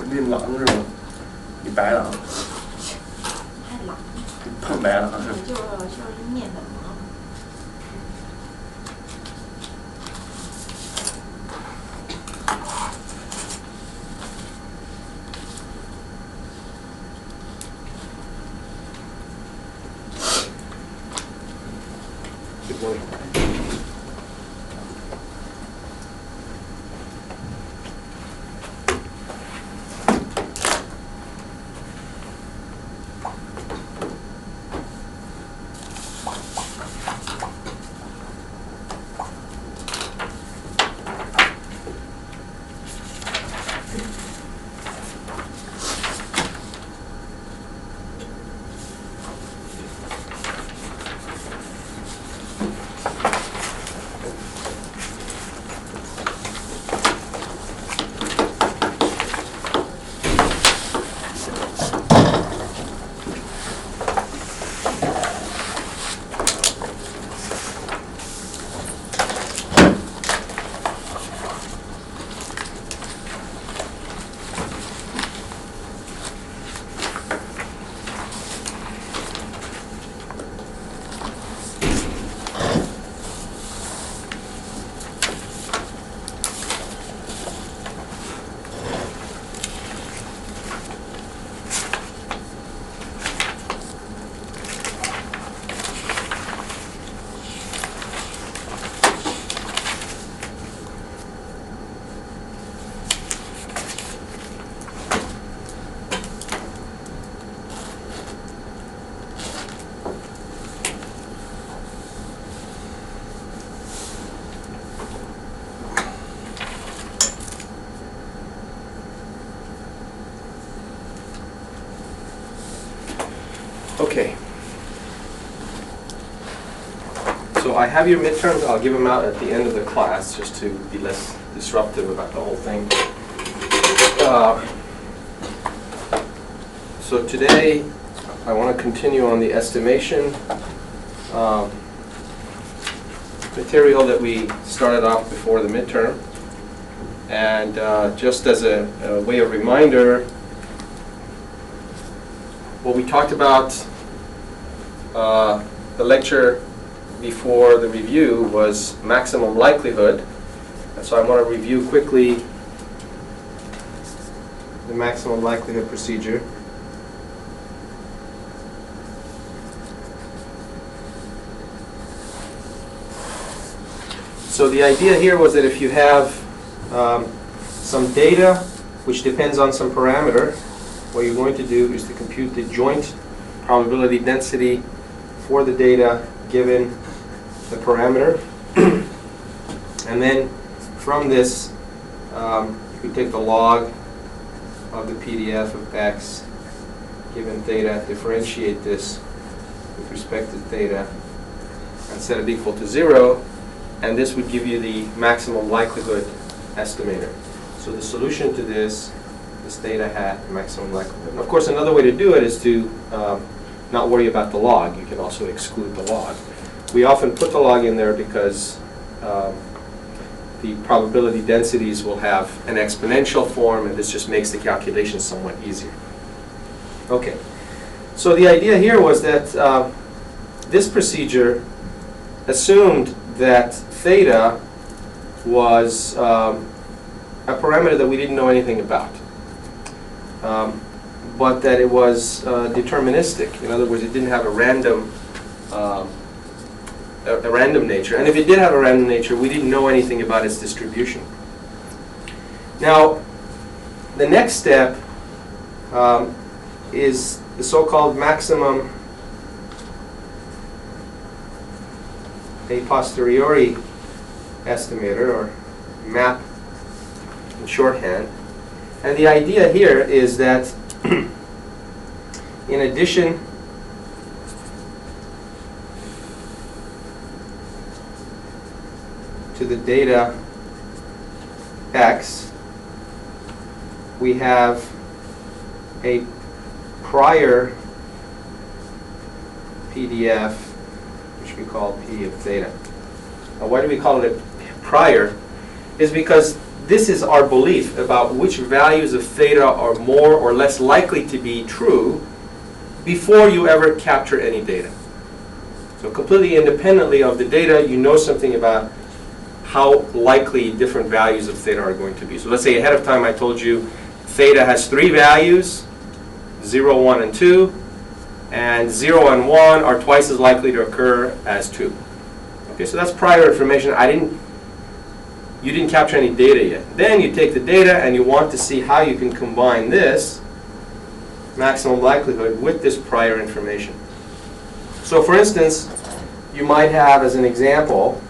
变蓝是吗？你白了啊？太懒了，碰白了啊？就是念的忙。Good morning. Okay. So I have your midterms. I'll give them out at the end of the class just to be less disruptive about the whole thing. So today I want to continue on the estimation material that we started off before the midterm. And just as a way of reminder, what we talked about the lecture before the review was maximum likelihood. And so I want to review quickly the maximum likelihood procedure. So the idea here was that if you have some data which depends on some parameter, what you're going to do is to compute the joint probability density for the data given the parameter. And then from this, you can take the log of the PDF of x given theta, differentiate this with respect to theta, and set it equal to 0. And this would give you the maximum likelihood estimator. So the solution to this theta hat, maximum likelihood. And of course, another way to do it is to not worry about the log. You can also exclude the log. We often put the log in there because the probability densities will have an exponential form, and this just makes the calculation somewhat easier. Okay, so the idea here was that this procedure assumed that theta was a parameter that we didn't know anything about. But that it was deterministic. In other words, it didn't have a random nature. And if it did have a random nature, we didn't know anything about its distribution. Now, the next step is the so-called maximum a-Posteriori estimator, or MAP in shorthand. And the idea here is that in addition to the data x, we have a prior PDF, which we call P of theta. Now, why do we call it a prior? Is because this is our belief about which values of theta are more or less likely to be true before you ever capture any data. So completely independently of the data, you know something about how likely different values of theta are going to be. So let's say ahead of time I told you theta has 3 values, 0, 1, and 2, and 0 and 1 are twice as likely to occur as 2. Okay, so that's prior information. You didn't capture any data yet. Then you take the data and you want to see how you can combine this maximum likelihood with this prior information. So for instance, you might have, as an example,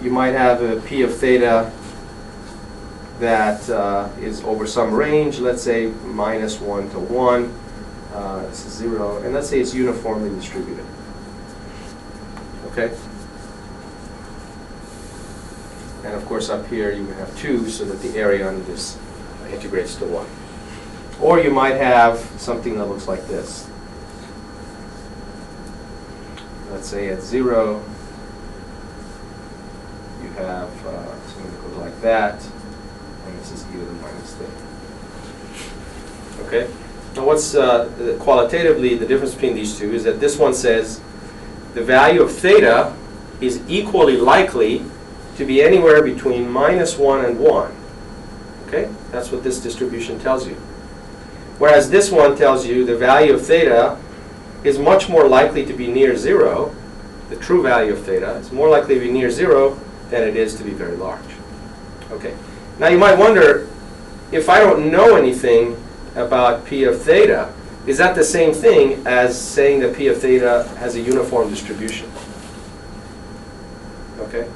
you might have a P of theta that is over some range, let's say -1 to 1, this is 0, and let's say it's uniformly distributed. Okay? And of course up here you would have 2 so that the area under this integrates to 1. Or you might have something that looks like this. Let's say at 0 you have something that goes like that, and this is e to the minus theta. Okay? Now what's qualitatively the difference between these two is that this one says the value of theta is equally likely to be anywhere between -1 and 1. Okay? That's what this distribution tells you. Whereas this one tells you the value of theta is much more likely to be near 0, the true value of theta is more likely to be near 0 than it is to be very large. Okay. Now you might wonder, if I don't know anything about P of theta, is that the same thing as saying that P of theta has a uniform distribution? Okay?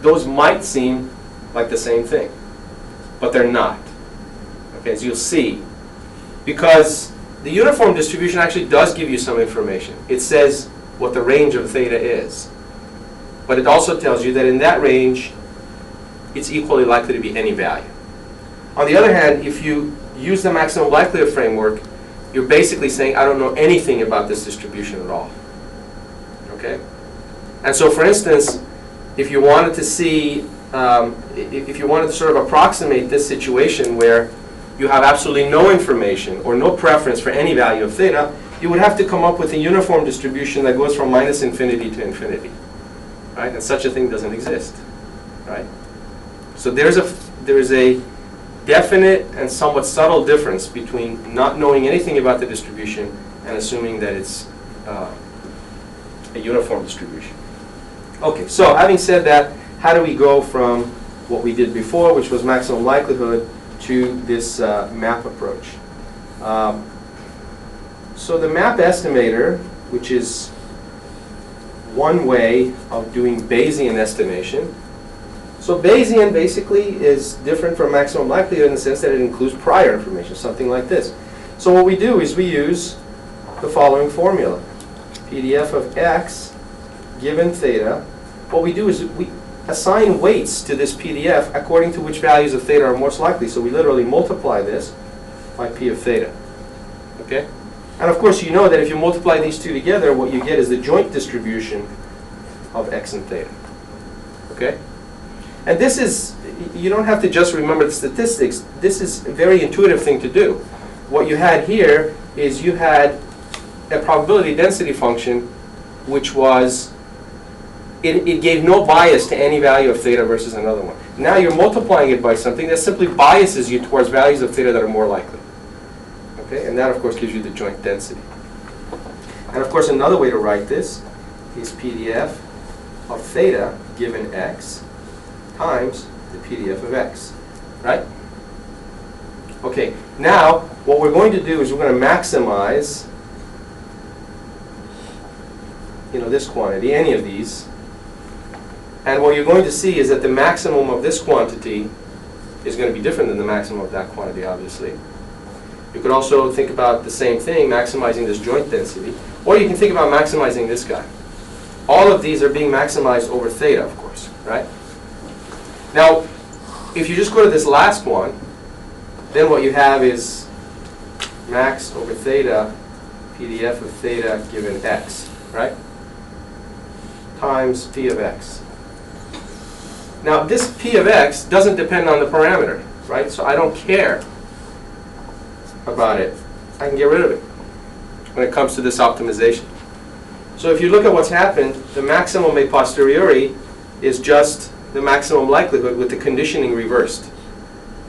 Those might seem like the same thing, but they're not. Okay, as you'll see, because the uniform distribution actually does give you some information. It says what the range of theta is. But it also tells you that in that range, it's equally likely to be any value. On the other hand, if you use the maximum likelihood framework, you're basically saying, I don't know anything about this distribution at all. Okay? And so, for instance, if you wanted to see, if you wanted to sort of approximate this situation where you have absolutely no information or no preference for any value of theta, you would have to come up with a uniform distribution that goes from -infinity to infinity. Right? And such a thing doesn't exist. Right? So there is a definite and somewhat subtle difference between not knowing anything about the distribution and assuming that it's a uniform distribution. Okay, so having said that, how do we go from what we did before, which was maximum likelihood, to this map approach? So the map estimator, which is one way of doing Bayesian estimation. So Bayesian basically is different from maximum likelihood in the sense that it includes prior information, something like this. So what we do is we use the following formula. PDF of x given theta. What we do is we assign weights to this PDF according to which values of theta are most likely. So we literally multiply this by P of theta. Okay? And of course you know that if you multiply these two together, what you get is the joint distribution of x and theta. Okay? And this is, you don't have to just remember the statistics. This is a very intuitive thing to do. What you had here is you had a probability density function which was, it gave no bias to any value of theta versus another one. Now you're multiplying it by something that simply biases you towards values of theta that are more likely. Okay? And that, of course, gives you the joint density. And, of course, another way to write this is PDF of theta given x times the PDF of x. Right? Okay. Now, what we're going to do is we're going to maximize this quantity, any of these. And what you're going to see is that the maximum of this quantity is going to be different than the maximum of that quantity, obviously. You could also think about the same thing, maximizing this joint density. Or you can think about maximizing this guy. All of these are being maximized over theta, of course, right? Now, if you just go to this last one, then what you have is max over theta, PDF of theta given x, right? Times P of x. Now this p of x doesn't depend on the parameter, right? So I don't care about it. I can get rid of it when it comes to this optimization. So if you look at what's happened, the maximum a posteriori is just the maximum likelihood with the conditioning reversed.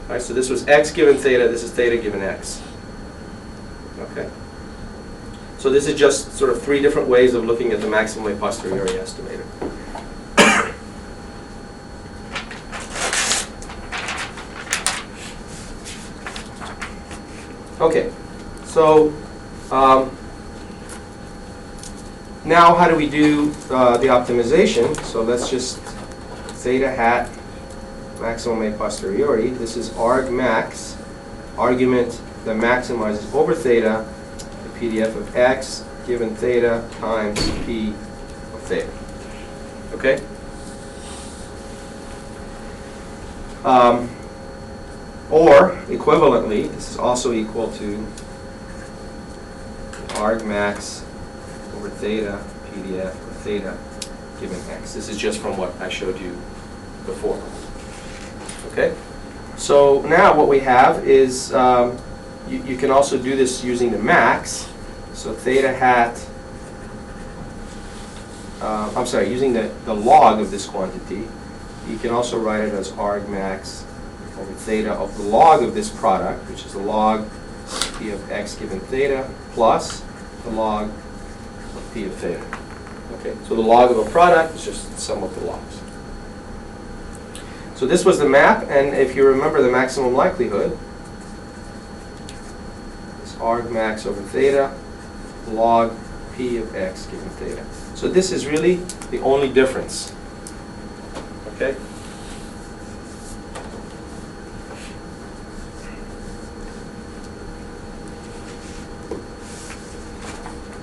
Right, so this was x given theta, this is theta given x. Okay. So this is just sort of three different ways of looking at the maximum a posteriori estimator. Okay, so now how do we do the optimization? So let's just theta hat maximum a posteriori. This is arg max, argument that maximizes over theta, the PDF of x given theta times p of theta. Okay? Or, equivalently, this is also equal to arg max over theta PDF of theta given x. This is just from what I showed you before. Okay? So now what we have is, you can also do this using the max. So theta hat, using the log of this quantity. You can also write it as arg max over theta of the log of this product, which is the log p of x given theta plus the log of p of theta. Okay, so the log of a product is just the sum of the logs. So this was the map, and if you remember the maximum likelihood, it's arg max over theta log p of x given theta. So this is really the only difference. Okay?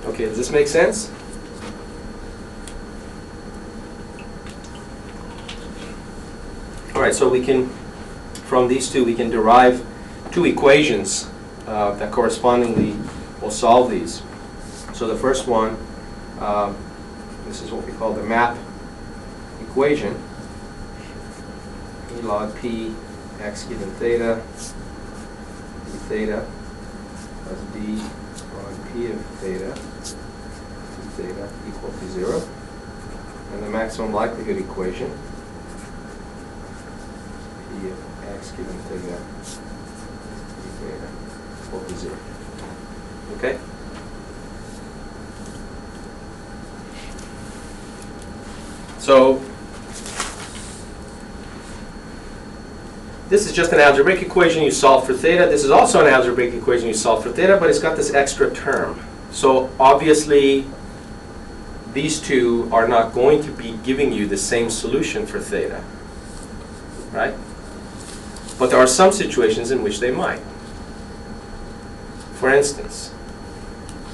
Okay, does this make sense? All right, so we can, from these two, we can derive two equations that correspondingly will solve these. So the first one, this is what we call the map equation. E log p x given theta, d theta plus d log p of theta, d theta equal to 0. And the maximum likelihood equation, p of x given theta, d theta equal to 0. Okay? So this is just an algebraic equation you solve for theta. This is also an algebraic equation you solve for theta, but it's got this extra term. So obviously, these two are not going to be giving you the same solution for theta, right? But there are some situations in which they might. For instance,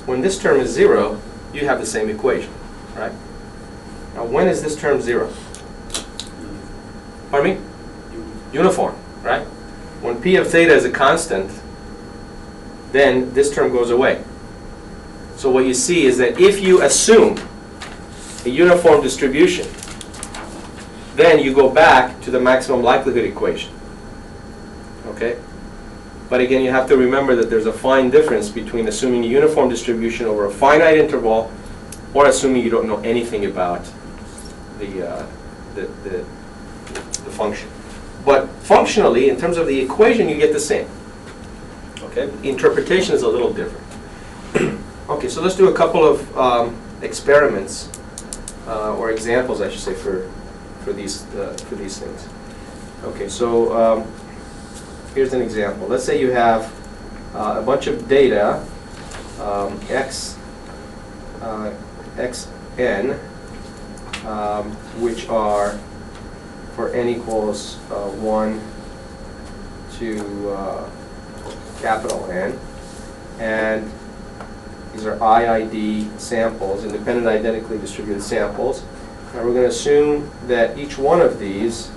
when this term is 0, you have the same equation, right? Now, when is this term 0? Pardon me? Uniform, right? When p of theta is a constant, then this term goes away. So what you see is that if you assume a uniform distribution, then you go back to the maximum likelihood equation. Okay? But again, you have to remember that there's a fine difference between assuming a uniform distribution over a finite interval or assuming you don't know anything about the function. But functionally, in terms of the equation, you get the same. Okay? The interpretation is a little different. Okay, so let's do a couple of experiments, or examples, I should say, for these things. Okay, so here's an example. Let's say you have a bunch of data, xn, which are for n equals 1 to capital N, and these are IID samples, independent identically distributed samples. And we're going to assume that each one of these,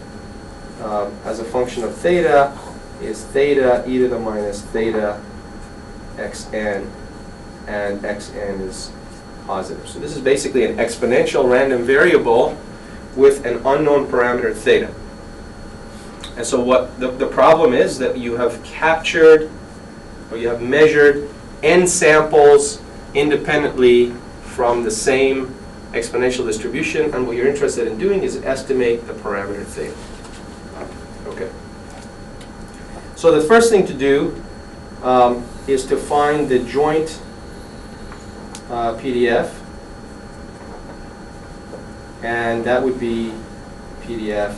as a function of theta, is theta e to the minus theta xn, and xn is positive. So this is basically an exponential random variable with an unknown parameter theta. And so what the problem is that you have captured or you have measured n samples independently from the same exponential distribution, and what you're interested in doing is estimate the parameter theta. Okay. So the first thing to do is to find the joint PDF, and that would be PDF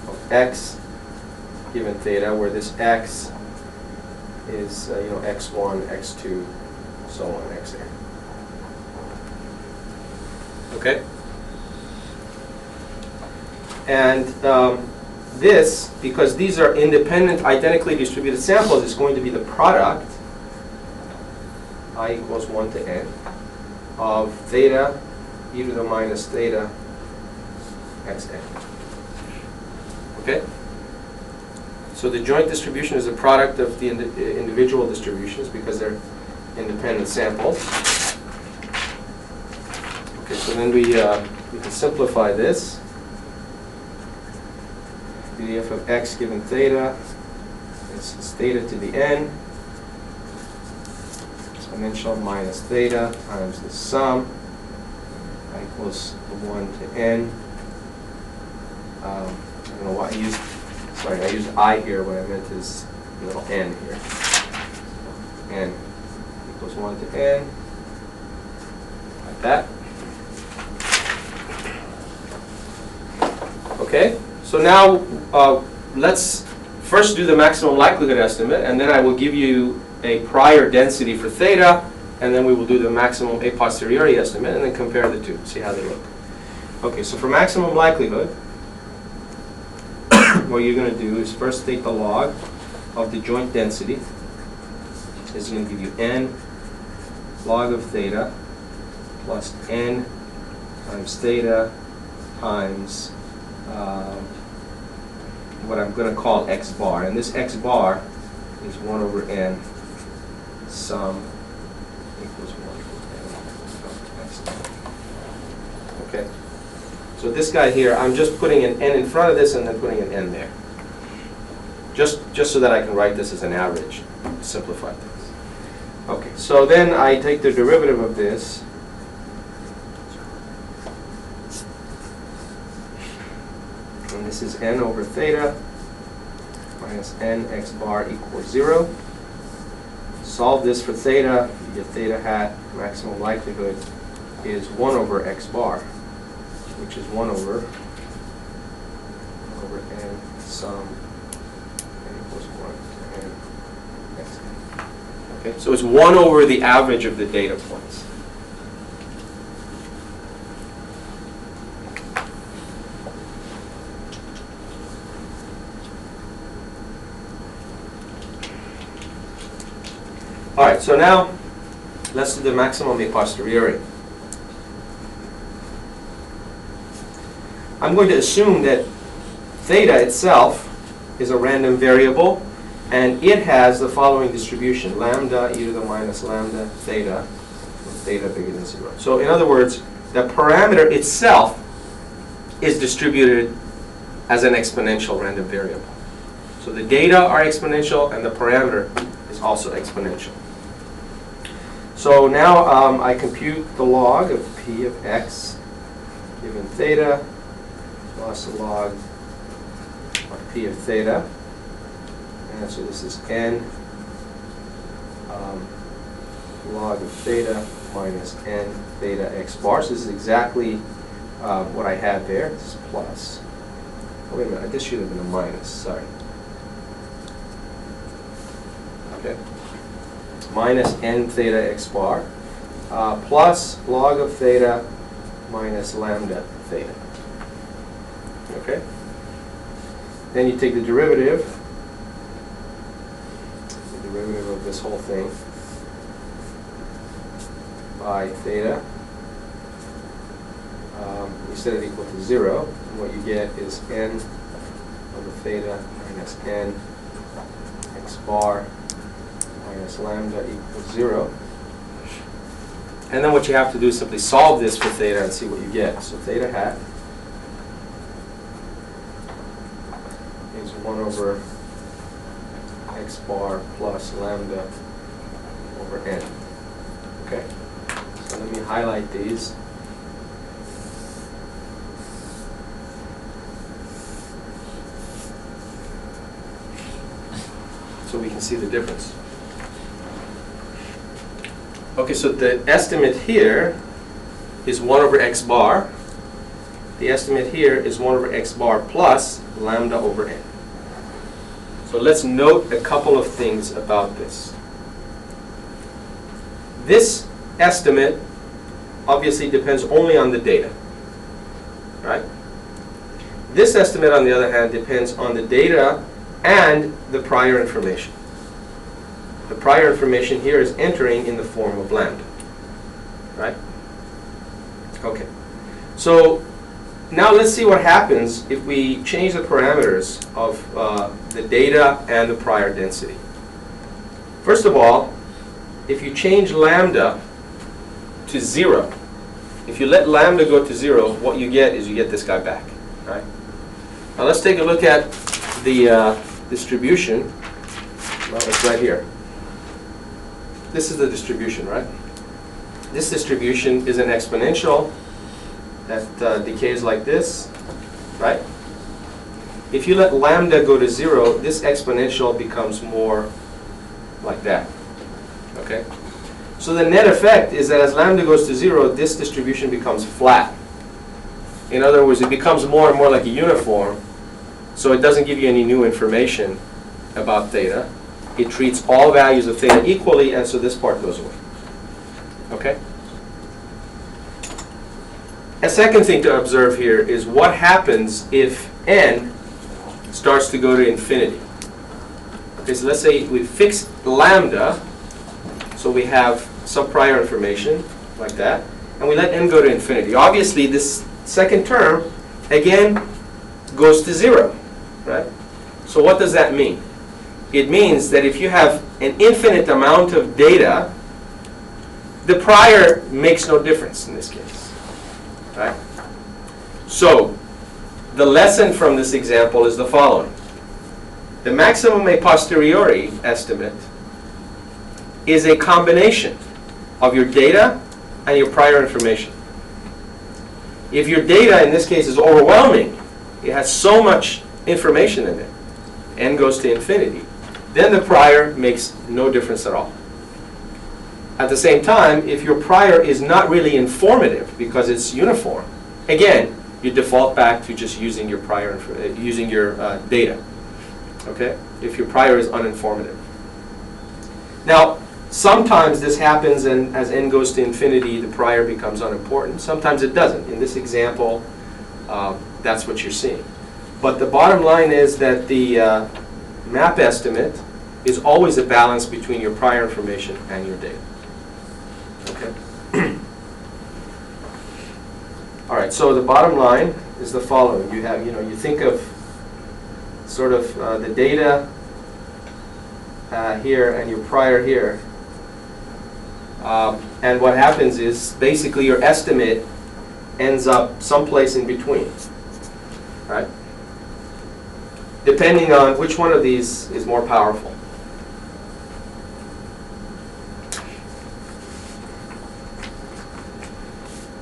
of x given theta, where this x is x1, x2, so on, xn. Okay? And this, because these are independent, identically distributed samples, is going to be the product, I equals 1 to n, of theta e to the minus theta xn. Okay? So the joint distribution is a product of the individual distributions because they're independent samples. Okay, so then we can simplify this. PDF of x given theta is theta to the n, exponential minus theta times the sum, equals 1 to n. I don't know why I used, sorry, I used I here, what I meant is a little n here. N equals 1 to n, like that. Okay, so now let's first do the maximum likelihood estimate, and then I will give you a prior density for theta, and then we will do the maximum a posteriori estimate, and then compare the two, see how they look. Okay, so for maximum likelihood, what you're going to do is first take the log of the joint density. This is going to give you n log of theta plus n times theta times what I'm going to call x bar. And this x bar is 1 over n sum equals 1 over n of x. Okay. So this guy here, I'm just putting an n in front of this and then putting an n there. Just so that I can write this as an average. Simplify things. Okay, so then I take the derivative of this. And this is n over theta minus n x bar equals 0. Solve this for theta, you get theta hat, maximum likelihood is 1 over x bar, which is 1 over n sum n equals 1 to n xn. Okay, so it's 1 over the average of the data points. All right, so now let's do the maximum a posteriori. I'm going to assume that theta itself is a random variable, and it has the following distribution: lambda e to the minus lambda theta, with theta bigger than 0. So in other words, the parameter itself is distributed as an exponential random variable. So the data are exponential, and the parameter is also exponential. So now I compute the log of p of x given theta plus the log of p of theta. And so this is n log of theta minus n theta x bar. So this is exactly what I had there. This is plus. Oh, wait a minute, this should have been a minus, sorry. Okay. Minus n theta x bar plus log of theta minus lambda theta. Okay? Then you take the derivative of this whole thing by theta. You set it equal to 0, and what you get is n over theta minus n x bar minus lambda equals 0. And then what you have to do is simply solve this for theta and see what you get. So theta hat is 1 1 over x bar plus lambda over n. Okay? So let me highlight these. So we can see the difference. Okay, so the estimate here is 1 over x bar. The estimate here is 1 over x bar plus lambda over n. So let's note a couple of things about this. This estimate obviously depends only on the data, right? This estimate, on the other hand, depends on the data and the prior information. The prior information here is entering in the form of lambda, right? Okay. So now let's see what happens if we change the parameters of the data and the prior density. First of all, if you change lambda to 0, if you let lambda go to 0, what you get is you get this guy back, right? Now let's take a look at the distribution. Well, it's right here. This is the distribution, right? This distribution is an exponential that decays like this, right? If you let lambda go to 0, this exponential becomes more like that, okay? So the net effect is that as lambda goes to 0, this distribution becomes flat. In other words, it becomes more and more like a uniform, so it doesn't give you any new information about theta. It treats all values of theta equally, and so this part goes away, okay? A second thing to observe here is what happens if n starts to go to infinity. Okay, so let's say we fix lambda, so we have some prior information like that, and we let n go to infinity. Obviously, this second term, again, goes to 0, right? So what does that mean? It means that if you have an infinite amount of data, the prior makes no difference in this case, right? So the lesson from this example is the following. The maximum a posteriori estimate is a combination of your data and your prior information. If your data in this case is overwhelming, it has so much information in it, n goes to infinity, then the prior makes no difference at all. At the same time, if your prior is not really informative because it's uniform, again, you default back to just using your prior, using your data. Okay? If your prior is uninformative. Now, sometimes this happens, and as n goes to infinity, the prior becomes unimportant. Sometimes it doesn't. In this example, that's what you're seeing. But the bottom line is that the map estimate is always a balance between your prior information and your data. Okay. All right. So the bottom line is the following: you have, you think of sort of the data here and your prior here, and what happens is basically your estimate ends up someplace in between, right? Depending on which one of these is more powerful.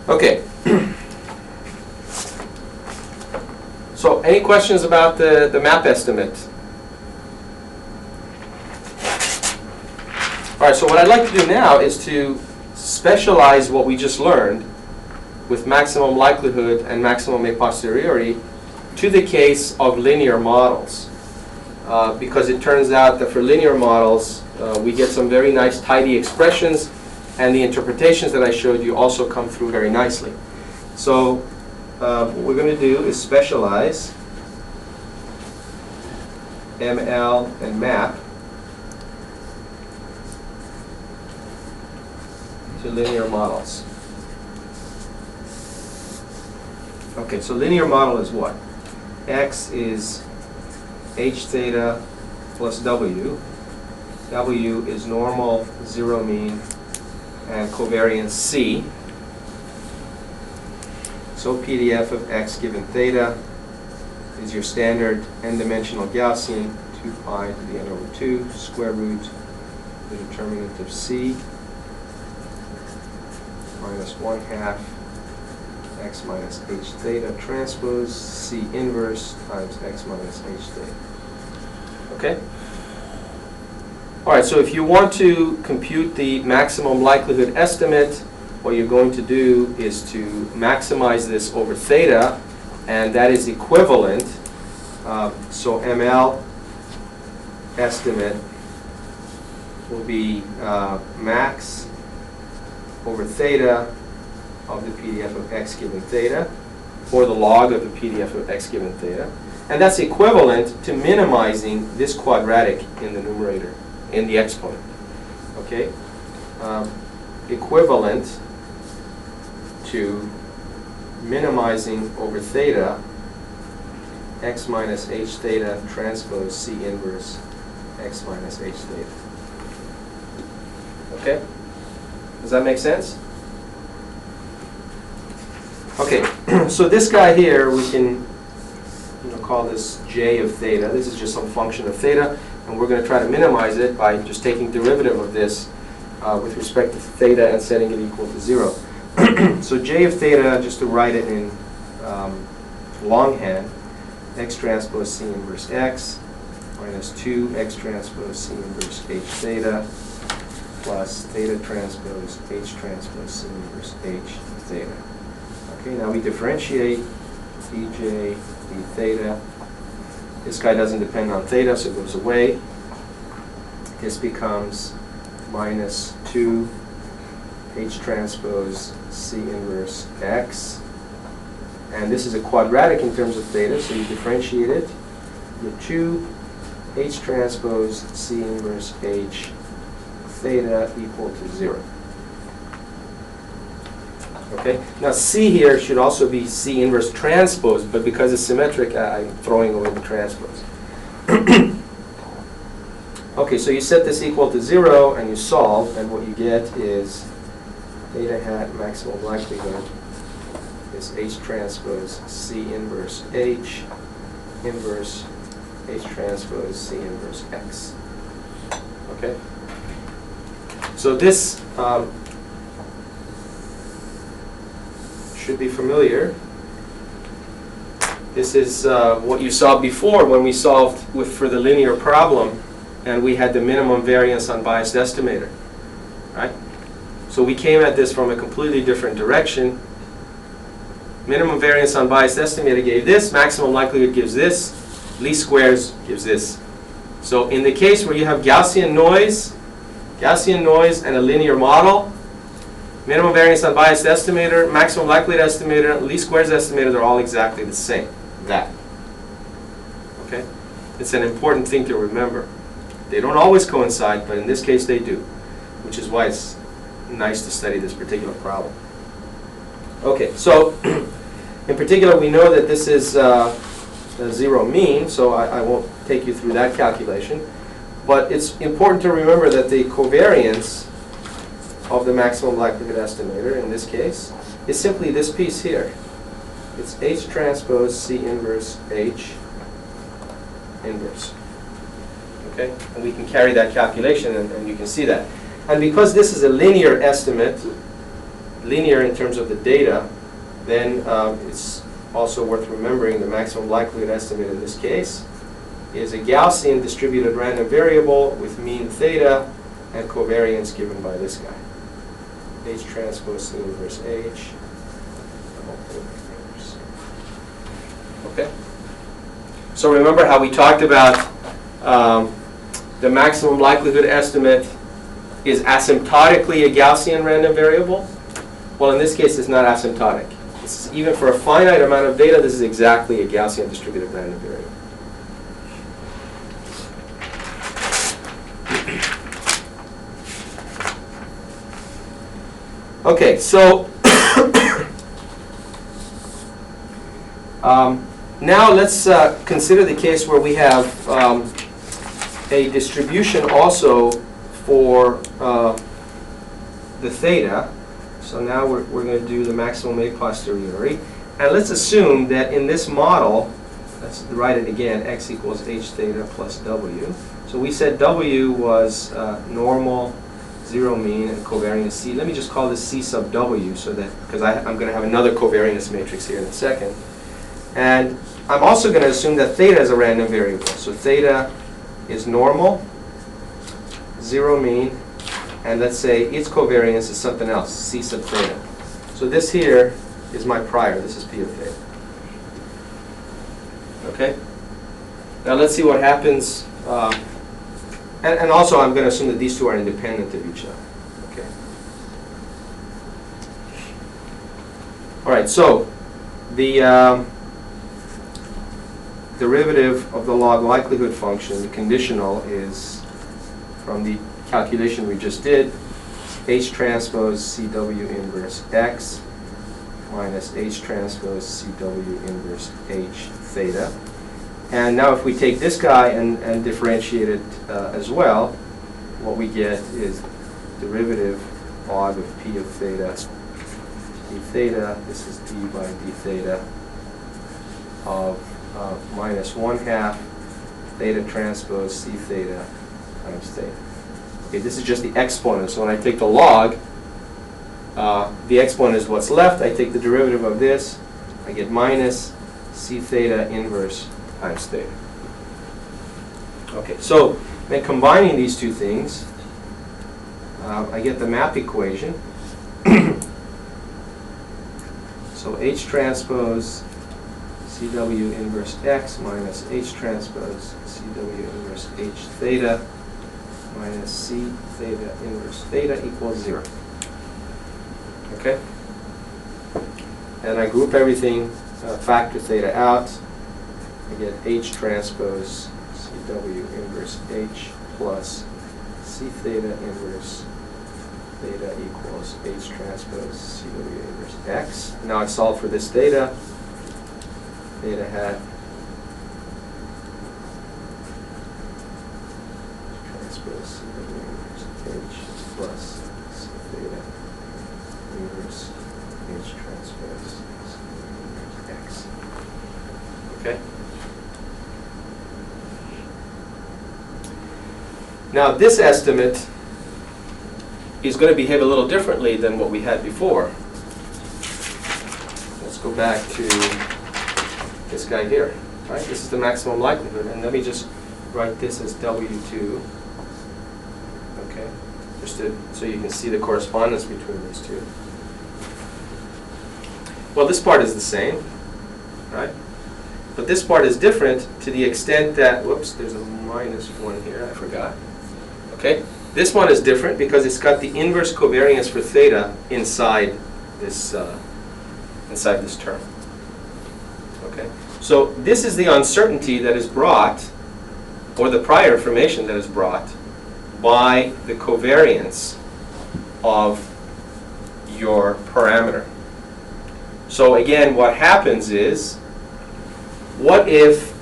Okay. So any questions about the map estimate? All right, so what I'd like to do now is to specialize what we just learned with maximum likelihood and maximum a posteriori to the case of linear models. Because it turns out that for linear models, we get some very nice tidy expressions, and the interpretations that I showed you also come through very nicely. So what we're going to do is specialize ML and map to linear models. Okay, so linear model is what? X is h theta plus w. W is normal, zero mean, and covariance C. So PDF of x given theta is your standard n-dimensional Gaussian, 2 pi to the n over 2, square root the determinant of c minus 1/2 x minus h theta transpose c inverse times x minus h theta. Okay? All right, so if you want to compute the maximum likelihood estimate, what you're going to do is to maximize this over theta, and that is equivalent. So ML estimate will be max over theta of the PDF of x given theta, or the log of the PDF of x given theta. And that's equivalent to minimizing this quadratic in the numerator, in the exponent. Okay? Equivalent to minimizing over theta x minus h theta transpose c inverse x minus h theta. Okay? Does that make sense? Okay, so this guy here, we can call this j of theta. This is just some function of theta, and we're going to try to minimize it by just taking derivative of this with respect to theta and setting it equal to 0. So j of theta, just to write it in longhand, x transpose c inverse x minus 2 x transpose c inverse h theta plus theta transpose h transpose c inverse h theta. Okay, now we differentiate dj d theta. This guy doesn't depend on theta, so it goes away. This becomes minus 2 h transpose c inverse x. And this is a quadratic in terms of theta, so you differentiate it. You get 2 h transpose c inverse h theta equal to 0. Okay. Now c here should also be c inverse transpose, but because it's symmetric, I'm throwing away the transpose. Okay, so you set this equal to 0 and you solve, and what you get is theta hat maximum likelihood is h transpose c inverse h inverse h transpose c inverse x. Okay? So this should be familiar. This is what you saw before when we solved for the linear problem and we had the minimum variance unbiased estimator, right? So we came at this from a completely different direction. Minimum variance unbiased estimator gave this, maximum likelihood gives this, least squares gives this. So in the case where you have Gaussian noise and a linear model, minimum variance unbiased estimator, maximum likelihood estimator, least squares estimator, they're all exactly the same. That. Okay? It's an important thing to remember. They don't always coincide, but in this case they do, which is why it's nice to study this particular problem. Okay, so in particular we know that this is a zero mean, so I won't take you through that calculation. But it's important to remember that the covariance of the maximum likelihood estimator, in this case, is simply this piece here. It's H transpose C inverse H inverse. Okay? And we can carry that calculation, and you can see that. And because this is a linear estimate, linear in terms of the data, then it's also worth remembering the maximum likelihood estimate in this case is a Gaussian distributed random variable with mean theta and covariance given by this guy. H transpose C inverse H. Okay? So remember how we talked about the maximum likelihood estimate is asymptotically a Gaussian random variable? Well, in this case, it's not asymptotic. This is, even for a finite amount of data, this is exactly a Gaussian distributed random variable. Okay, so now let's consider the case where we have a distribution also for the theta. So now we're going to do the maximum a posteriori. And let's assume that in this model, let's write it again, x equals h theta plus w. So we said w was normal, zero mean, and covariance c. Let me just call this c sub w, so that, because I'm going to have another covariance matrix here in a second. And I'm also going to assume that theta is a random variable. So theta is normal, zero mean, and let's say its covariance is something else, c sub theta. So this here is my prior. This is p of theta. Okay? Now let's see what happens. And also I'm going to assume that these two are independent of each other. Okay. All right, so the derivative of the log likelihood function, the conditional, is from the calculation we just did, H transpose CW inverse X minus H transpose CW inverse H theta. And now if we take this guy and differentiate it as well, what we get is derivative log of P of theta d theta, this is d by d theta, of minus 1/2 theta transpose c theta times theta. Okay, this is just the exponent. So when I take the log, the exponent is what's left. I take the derivative of this, I get minus c theta inverse times theta. Okay, so then combining these two things, I get the map equation. So H transpose CW inverse X minus H transpose CW inverse H theta minus C theta inverse theta equals 0. Okay? And I group everything, factor theta out. I get H transpose CW inverse H plus C theta inverse theta equals H transpose CW inverse X. Now I solve for this theta. Theta hat transpose CW inverse H plus C theta inverse H transpose CW inverse X. Okay? Now this estimate is going to behave a little differently than what we had before. Let's go back to this guy here. Right? This is the maximum likelihood, and let me just write this as W2. Okay, just so you can see the correspondence between these two. Well, this part is the same, right? But this part is different to the extent that, whoops, there's a minus 1 here, I forgot. Okay, this one is different because it's got the inverse covariance for theta inside this term. Okay, so this is the uncertainty that is brought, or the prior information that is brought, by the covariance of your parameter. So again, what happens is, what if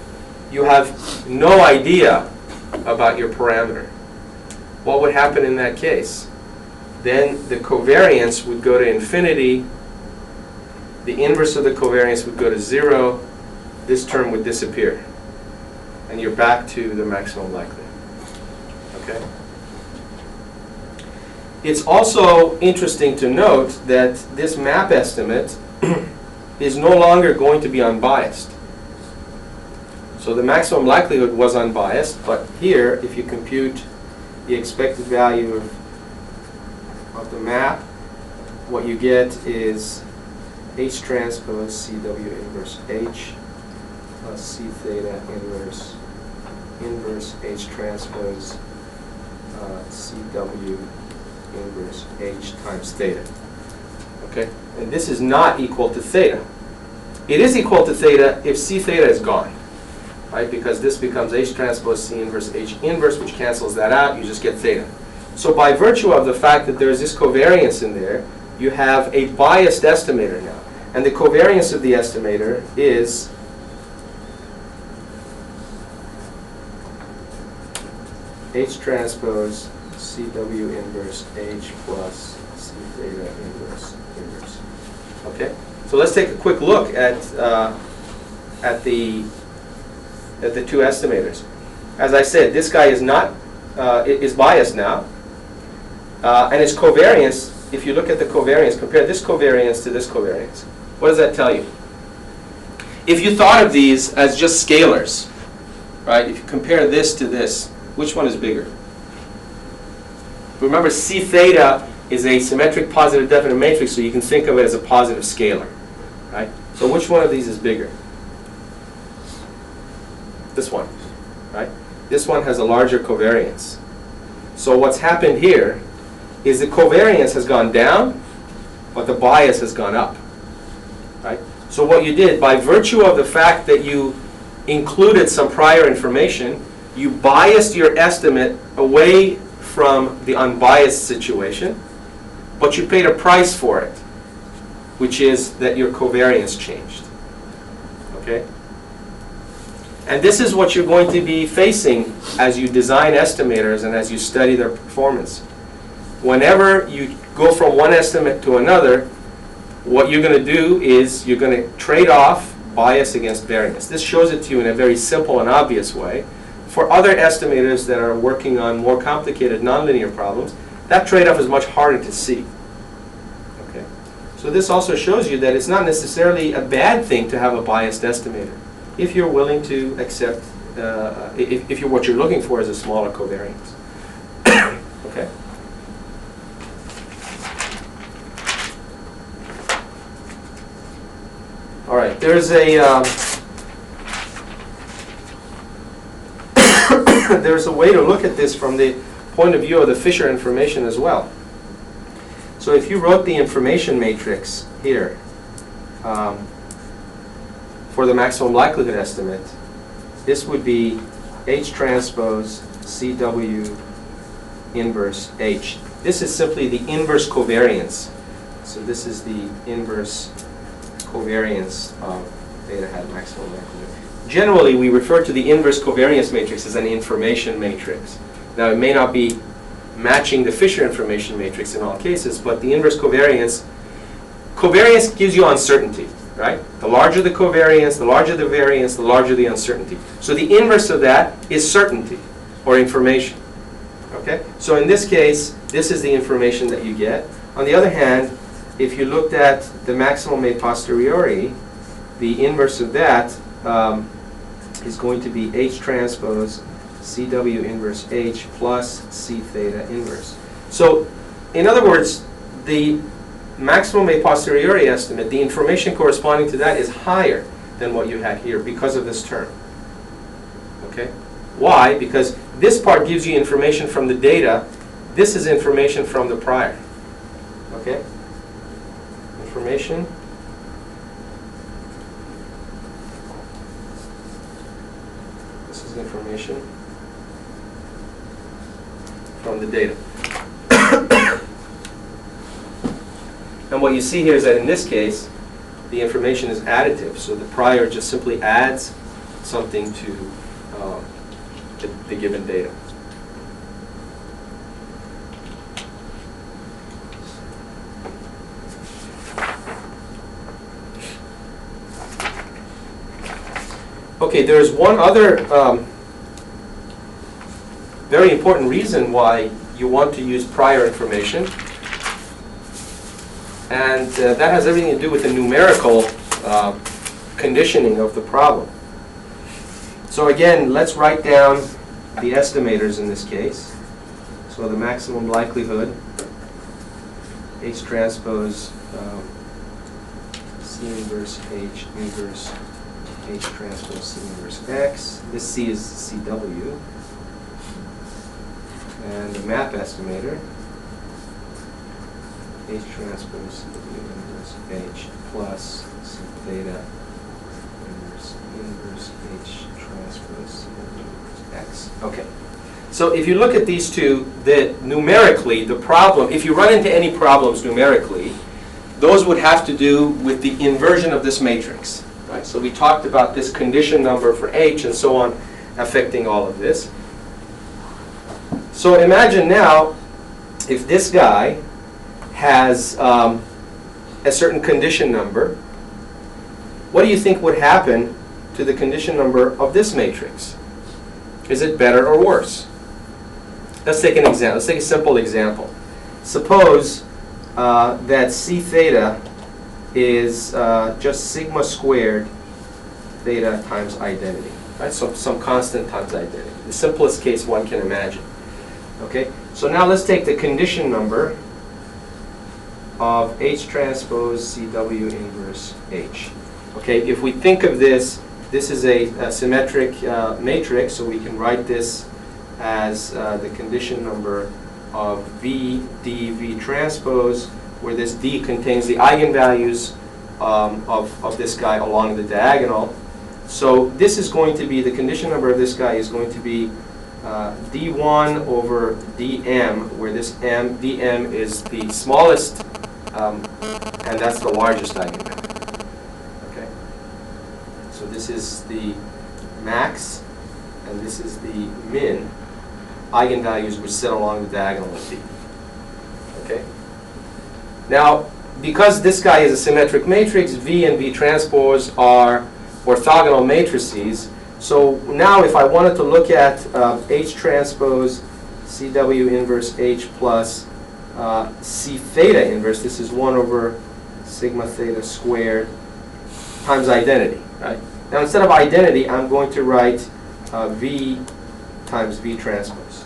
you have no idea about your parameter? What would happen in that case? Then the covariance would go to infinity, the inverse of the covariance would go to 0, this term would disappear, and you're back to the maximum likelihood. Okay? It's also interesting to note that this map estimate is no longer going to be unbiased. So the maximum likelihood was unbiased, but here, if you compute the expected value of the map, what you get is H transpose CW inverse H plus C theta inverse H transpose CW inverse H times theta. Okay? And this is not equal to theta. It is equal to theta if C theta is gone. Right? Because this becomes H transpose C inverse H inverse, which cancels that out, you just get theta. So by virtue of the fact that there is this covariance in there, you have a biased estimator now. And the covariance of the estimator is H transpose CW inverse H plus C theta inverse. Okay? So let's take a quick look at the the two estimators. As I said, this guy is not is biased now, and its covariance. If you look at the covariance, compare this covariance to this covariance. What does that tell you? If you thought of these as just scalars, right? If you compare this to this, which one is bigger? Remember, C theta is a symmetric positive definite matrix, so you can think of it as a positive scalar, right? So which one of these is bigger? This one, right? This one has a larger covariance. So what's happened here is the covariance has gone down, but the bias has gone up, right? So what you did, by virtue of the fact that you included some prior information, you biased your estimate away from the unbiased situation, but you paid a price for it, which is that your covariance changed. Okay? And this is what you're going to be facing as you design estimators and as you study their performance. Whenever you go from one estimate to another, what you're going to do is you're going to trade off bias against variance. This shows it to you in a very simple and obvious way. For other estimators that are working on more complicated nonlinear problems, that trade-off is much harder to see. Okay? So this also shows you that it's not necessarily a bad thing to have a biased estimator if you're willing to accept, if what you're looking for is a smaller covariance. Okay? All right, there's a there's a way to look at this from the point of view of the Fisher information as well. So if you wrote the information matrix here for the maximum likelihood estimate, this would be H transpose CW inverse H. This is simply the inverse covariance. So this is the inverse covariance of theta hat maximum likelihood. Generally, we refer to the inverse covariance matrix as an information matrix. Now, it may not be matching the Fisher information matrix in all cases, but the inverse covariance gives you uncertainty, right? The larger the covariance, the larger the variance, the larger the uncertainty. So the inverse of that is certainty, or information. Okay? So in this case, this is the information that you get. On the other hand, if you looked at the maximum a-Posteriori, the inverse of that is going to be H transpose CW inverse H plus C theta inverse. So, in other words, the maximum a-Posteriori estimate, the information corresponding to that is higher than what you had here because of this term. Okay? Why? Because this part gives you information from the data. This is information from the prior. Okay? Information. This is information from the data. And what you see here is that in this case, the information is additive. So the prior just simply adds something to the given data. Okay, there's one other very important reason why you want to use prior information, and that has everything to do with the numerical conditioning of the problem. So again, let's write down the estimators in this case. So the maximum likelihood, H transpose C inverse H inverse H transpose C inverse X. This C is CW. And the map estimator, H transpose CW inverse H plus C theta inverse H transpose CW inverse X. Okay. So if you look at these two, numerically, the problem, if you run into any problems numerically, those would have to do with the inversion of this matrix. Right? So we talked about this condition number for H and so on affecting all of this. So imagine now if this guy has a certain condition number, what do you think would happen to the condition number of this matrix? Is it better or worse? Let's take an example. Let's take a simple example. Suppose that C theta is just sigma squared theta times identity. Right? So some constant times identity. The simplest case one can imagine. Okay? So now let's take the condition number of H transpose CW inverse H. Okay, if we think of this, this is a symmetric matrix, so we can write this as the condition number of V, D, V transpose, where this D contains the eigenvalues of this guy along the diagonal. So this is going to be, the condition number of this guy is going to be D1 over dm, where this dm is the smallest, and that's the largest eigenvalue. Okay? So this is the max, and this is the min eigenvalues which sit along the diagonal of D. Okay? Now, because this guy is a symmetric matrix, V and V transpose are orthogonal matrices. So now if I wanted to look at H transpose CW inverse H plus C theta inverse, this is 1 over sigma theta squared times identity, right? Now instead of identity, I'm going to write V times V transpose.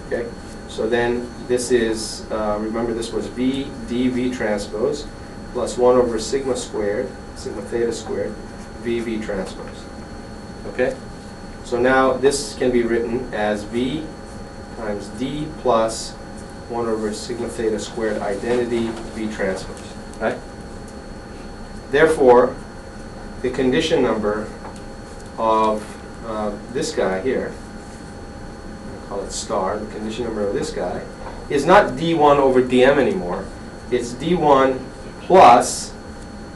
Okay? So then this is, remember this was V dV transpose plus 1 over sigma squared, sigma theta squared, VV transpose. Okay? So now this can be written as V times D plus 1 over sigma theta squared identity V transpose. Right? Therefore, the condition number of this guy here, I'll call it star, the condition number of this guy, is not D1 over dm anymore. It's D1 plus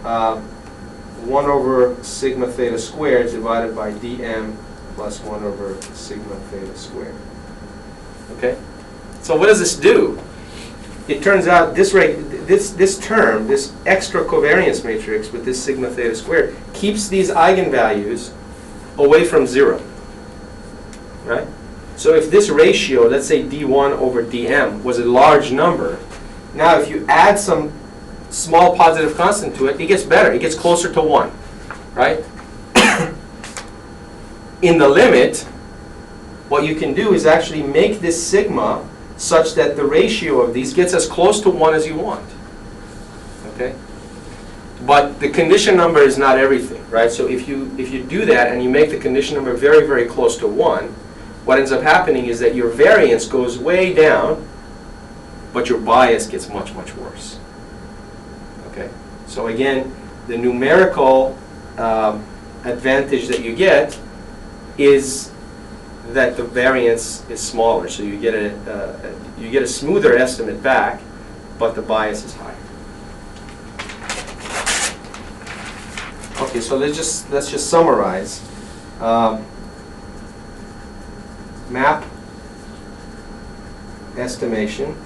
1 over sigma theta squared divided by dm plus 1 over sigma theta squared. Okay? So what does this do? It turns out this term, this extra covariance matrix with this sigma theta squared, keeps these eigenvalues away from 0. Right? So if this ratio, let's say d1 over dm, was a large number, now if you add some small positive constant to it, it gets better. It gets closer to 1. Right? In the limit, what you can do is actually make this sigma such that the ratio of these gets as close to 1 as you want. Okay? But the condition number is not everything, right? So if you do that and you make the condition number very, very close to 1, what ends up happening is that your variance goes way down, but your bias gets much, much worse. Okay? So again, the numerical advantage that you get is that the variance is smaller, so you get a smoother estimate back, but the bias is higher. Okay, so let's just summarize. Map estimation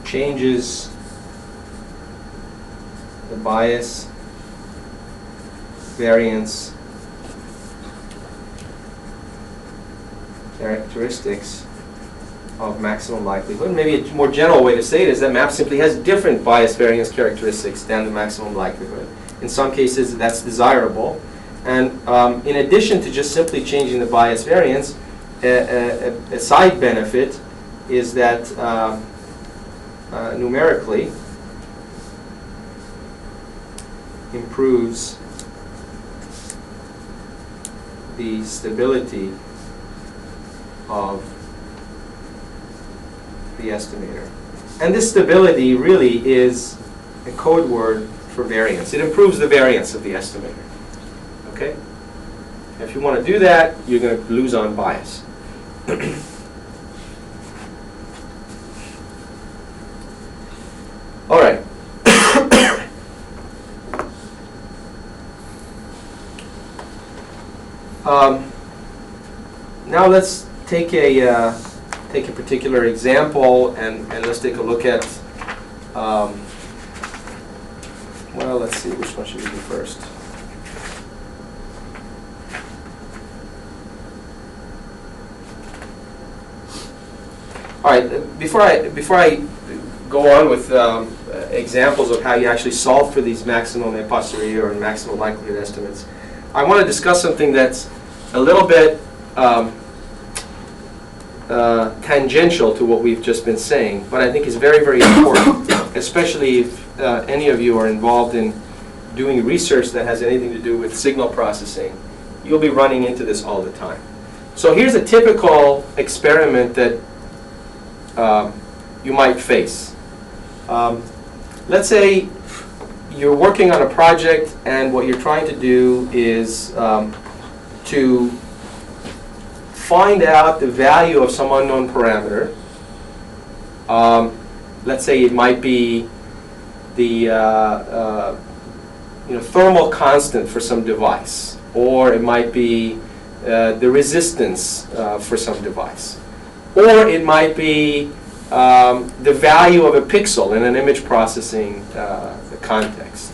changes the bias, variance characteristics of maximum likelihood. Maybe a more general way to say it is that map simply has different bias variance characteristics than the maximum likelihood. In some cases, that's desirable. And in addition to just simply changing the bias variance, a side benefit is that numerically improves the stability of the estimator. And this stability really is a code word for variance. It improves the variance of the estimator. Okay? If you want to do that, you're going to lose on bias. All right. Now let's take a particular example and let's take a look at Let's see, which one should we do first? All right, before I go on with examples of how you actually solve for these maximum a posteriori and maximum likelihood estimates, I want to discuss something that's a little bit tangential to what we've just been saying, but I think is very, very important, especially if any of you are involved in doing research that has anything to do with signal processing. You'll be running into this all the time. So here's a typical experiment that you might face. Let's say you're working on a project and what you're trying to do is to find out the value of some unknown parameter. Let's say it might be the thermal constant for some device, or it might be the resistance for some device, or it might be the value of a pixel in an image processing context.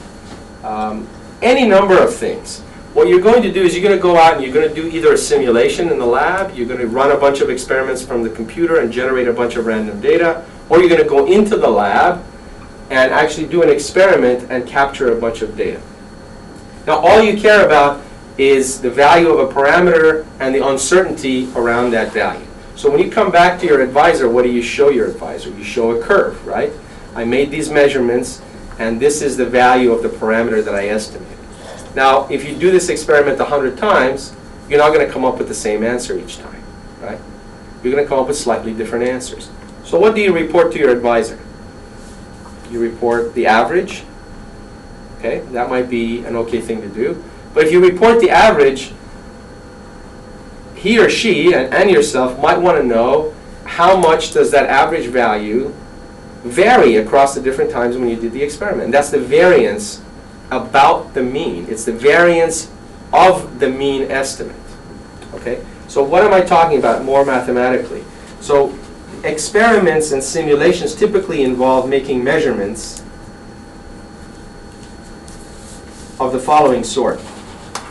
Any number of things. What you're going to do is you're going to go out and you're going to do either a simulation in the lab, you're going to run a bunch of experiments from the computer and generate a bunch of random data, or you're going to go into the lab and actually do an experiment and capture a bunch of data. Now all you care about is the value of a parameter and the uncertainty around that value. So when you come back to your advisor, what do you show your advisor? You show a curve, right? I made these measurements and this is the value of the parameter that I estimated. Now, if you do this experiment 100 times, you're not going to come up with the same answer each time, right? You're going to come up with slightly different answers. So what do you report to your advisor? You report the average. Okay, that might be an okay thing to do. But if you report the average, he or she and yourself might want to know how much does that average value vary across the different times when you did the experiment. And that's the variance about the mean. It's the variance of the mean estimate. Okay? So what am I talking about more mathematically? So experiments and simulations typically involve making measurements of the following sort.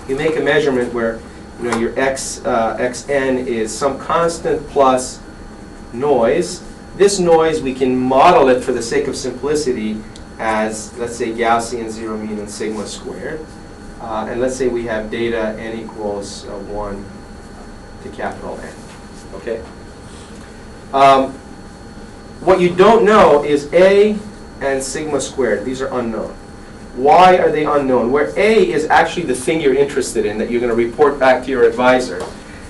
You make a measurement where your xn is some constant plus noise. This noise, we can model it for the sake of simplicity as, let's say, Gaussian zero mean and sigma squared. And let's say we have data n equals 1 to capital N. Okay? What you don't know is A and sigma squared. These are unknown. Why are they unknown? Where A is actually the thing you're interested in that you're going to report back to your advisor.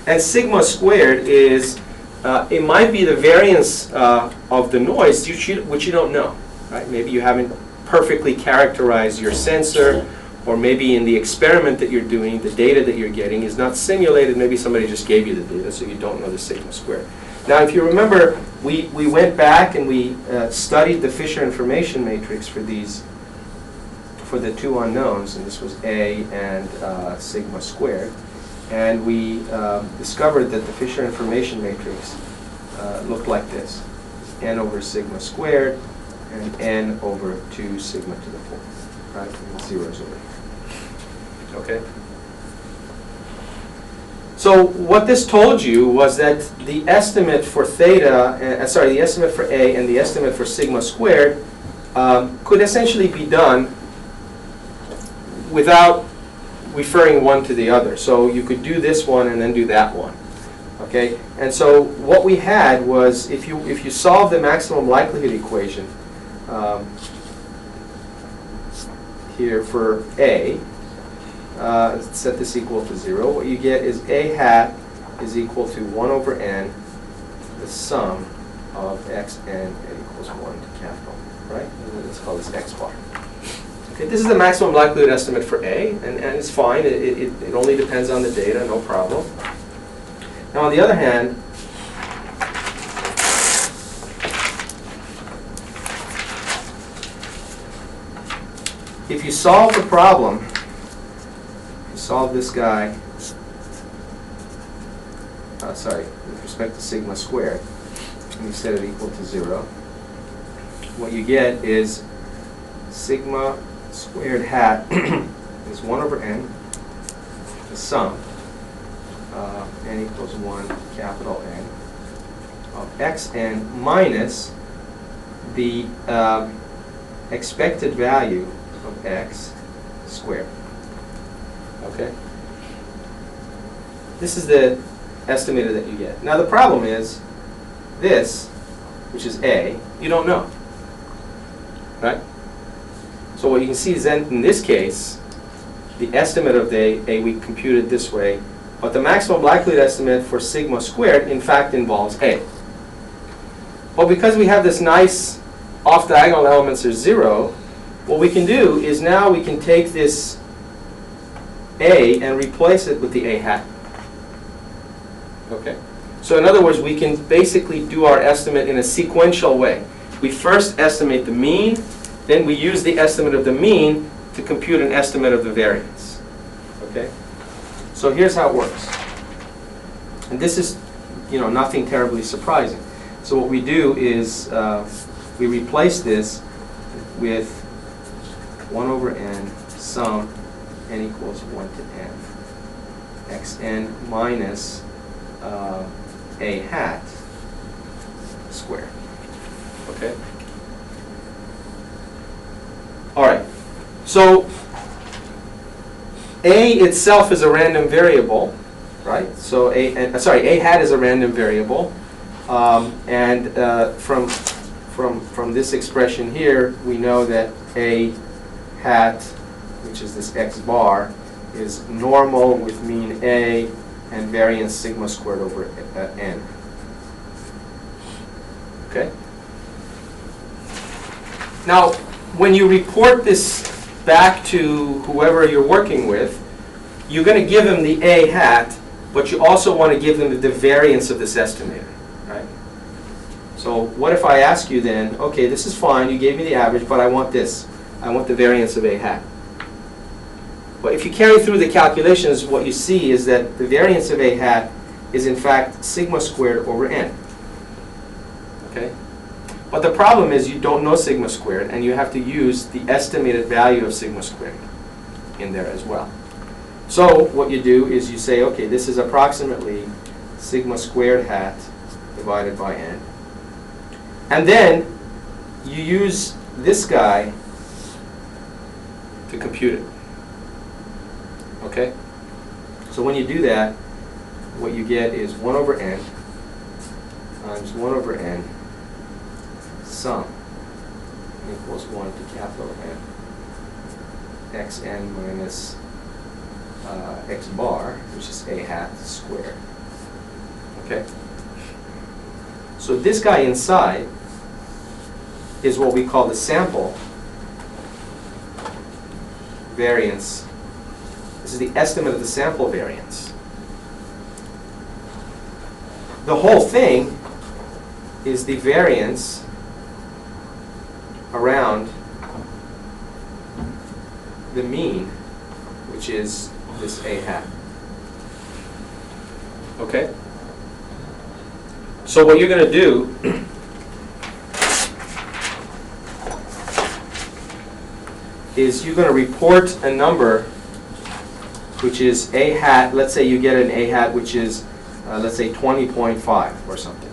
And sigma squared is, it might be the variance of the noise which you don't know. Right? Maybe you haven't perfectly characterized your sensor, or maybe in the experiment that you're doing, the data that you're getting is not simulated. Maybe somebody just gave you the data, so you don't know the sigma squared. Now, if you remember, we went back and we studied the Fisher information matrix for the two unknowns, and this was A and sigma squared. And we discovered that the Fisher information matrix looked like this: n over sigma squared and n over 2 sigma to the 4th, right? And zeros over here. Okay? So what this told you was that the estimate for theta, the estimate for A and the estimate for sigma squared could essentially be done without referring one to the other. So you could do this one and then do that one. Okay? And so what we had was, if you solve the maximum likelihood equation here for A, set this equal to 0, what you get is A hat is equal to 1 over n, the sum of xn n equals 1 to capital, right? And let's call this x bar. Okay, this is the maximum likelihood estimate for A, and it's fine. It only depends on the data, no problem. Now, on the other hand, if you solve the problem, you solve this guy, with respect to sigma squared, and you set it equal to 0, what you get is sigma squared hat is 1 over n, the sum, n equals 1, capital N, of xn minus the expected value of x squared. Okay? This is the estimator that you get. Now the problem is this, which is a, you don't know. Right? So what you can see is then in this case, the estimate of the a we computed this way, but the maximum likelihood estimate for sigma squared in fact involves a. But because we have this nice off-diagonal elements are 0, what we can do is now we can take this a and replace it with the a hat. Okay? So in other words, we can basically do our estimate in a sequential way. We first estimate the mean, then we use the estimate of the mean to compute an estimate of the variance. Okay? So here's how it works. And this is, nothing terribly surprising. So what we do is we replace this with 1 over n sum n equals 1 to n xn minus a hat squared. Okay? All right. So a itself is a random variable, right? So a hat is a random variable, and from this expression here, we know that a hat, which is this x bar, is normal with mean a and variance sigma squared over n. Okay? Now, when you report this back to whoever you're working with, you're going to give them the a hat, but you also want to give them the variance of this estimator, right? So what if I ask you then, okay, this is fine, you gave me the average, but I want this. I want the variance of a hat. But if you carry through the calculations, what you see is that the variance of a hat is in fact sigma squared over n. Okay? But the problem is you don't know sigma squared, and you have to use the estimated value of sigma squared in there as well. So what you do is you say, okay, this is approximately sigma squared hat divided by n. And then you use this guy to compute it. Okay? So when you do that, what you get is 1 over n times 1 over n sum equals 1 to capital N xn minus x bar, which is a hat squared. Okay? So this guy inside is what we call the sample variance. This is the estimate of the sample variance. The whole thing is the variance around the mean, which is this a hat. Okay? So what you're going to do is you're going to report a number which is a hat. Let's say you get an a hat which is, let's say 20.5 or something.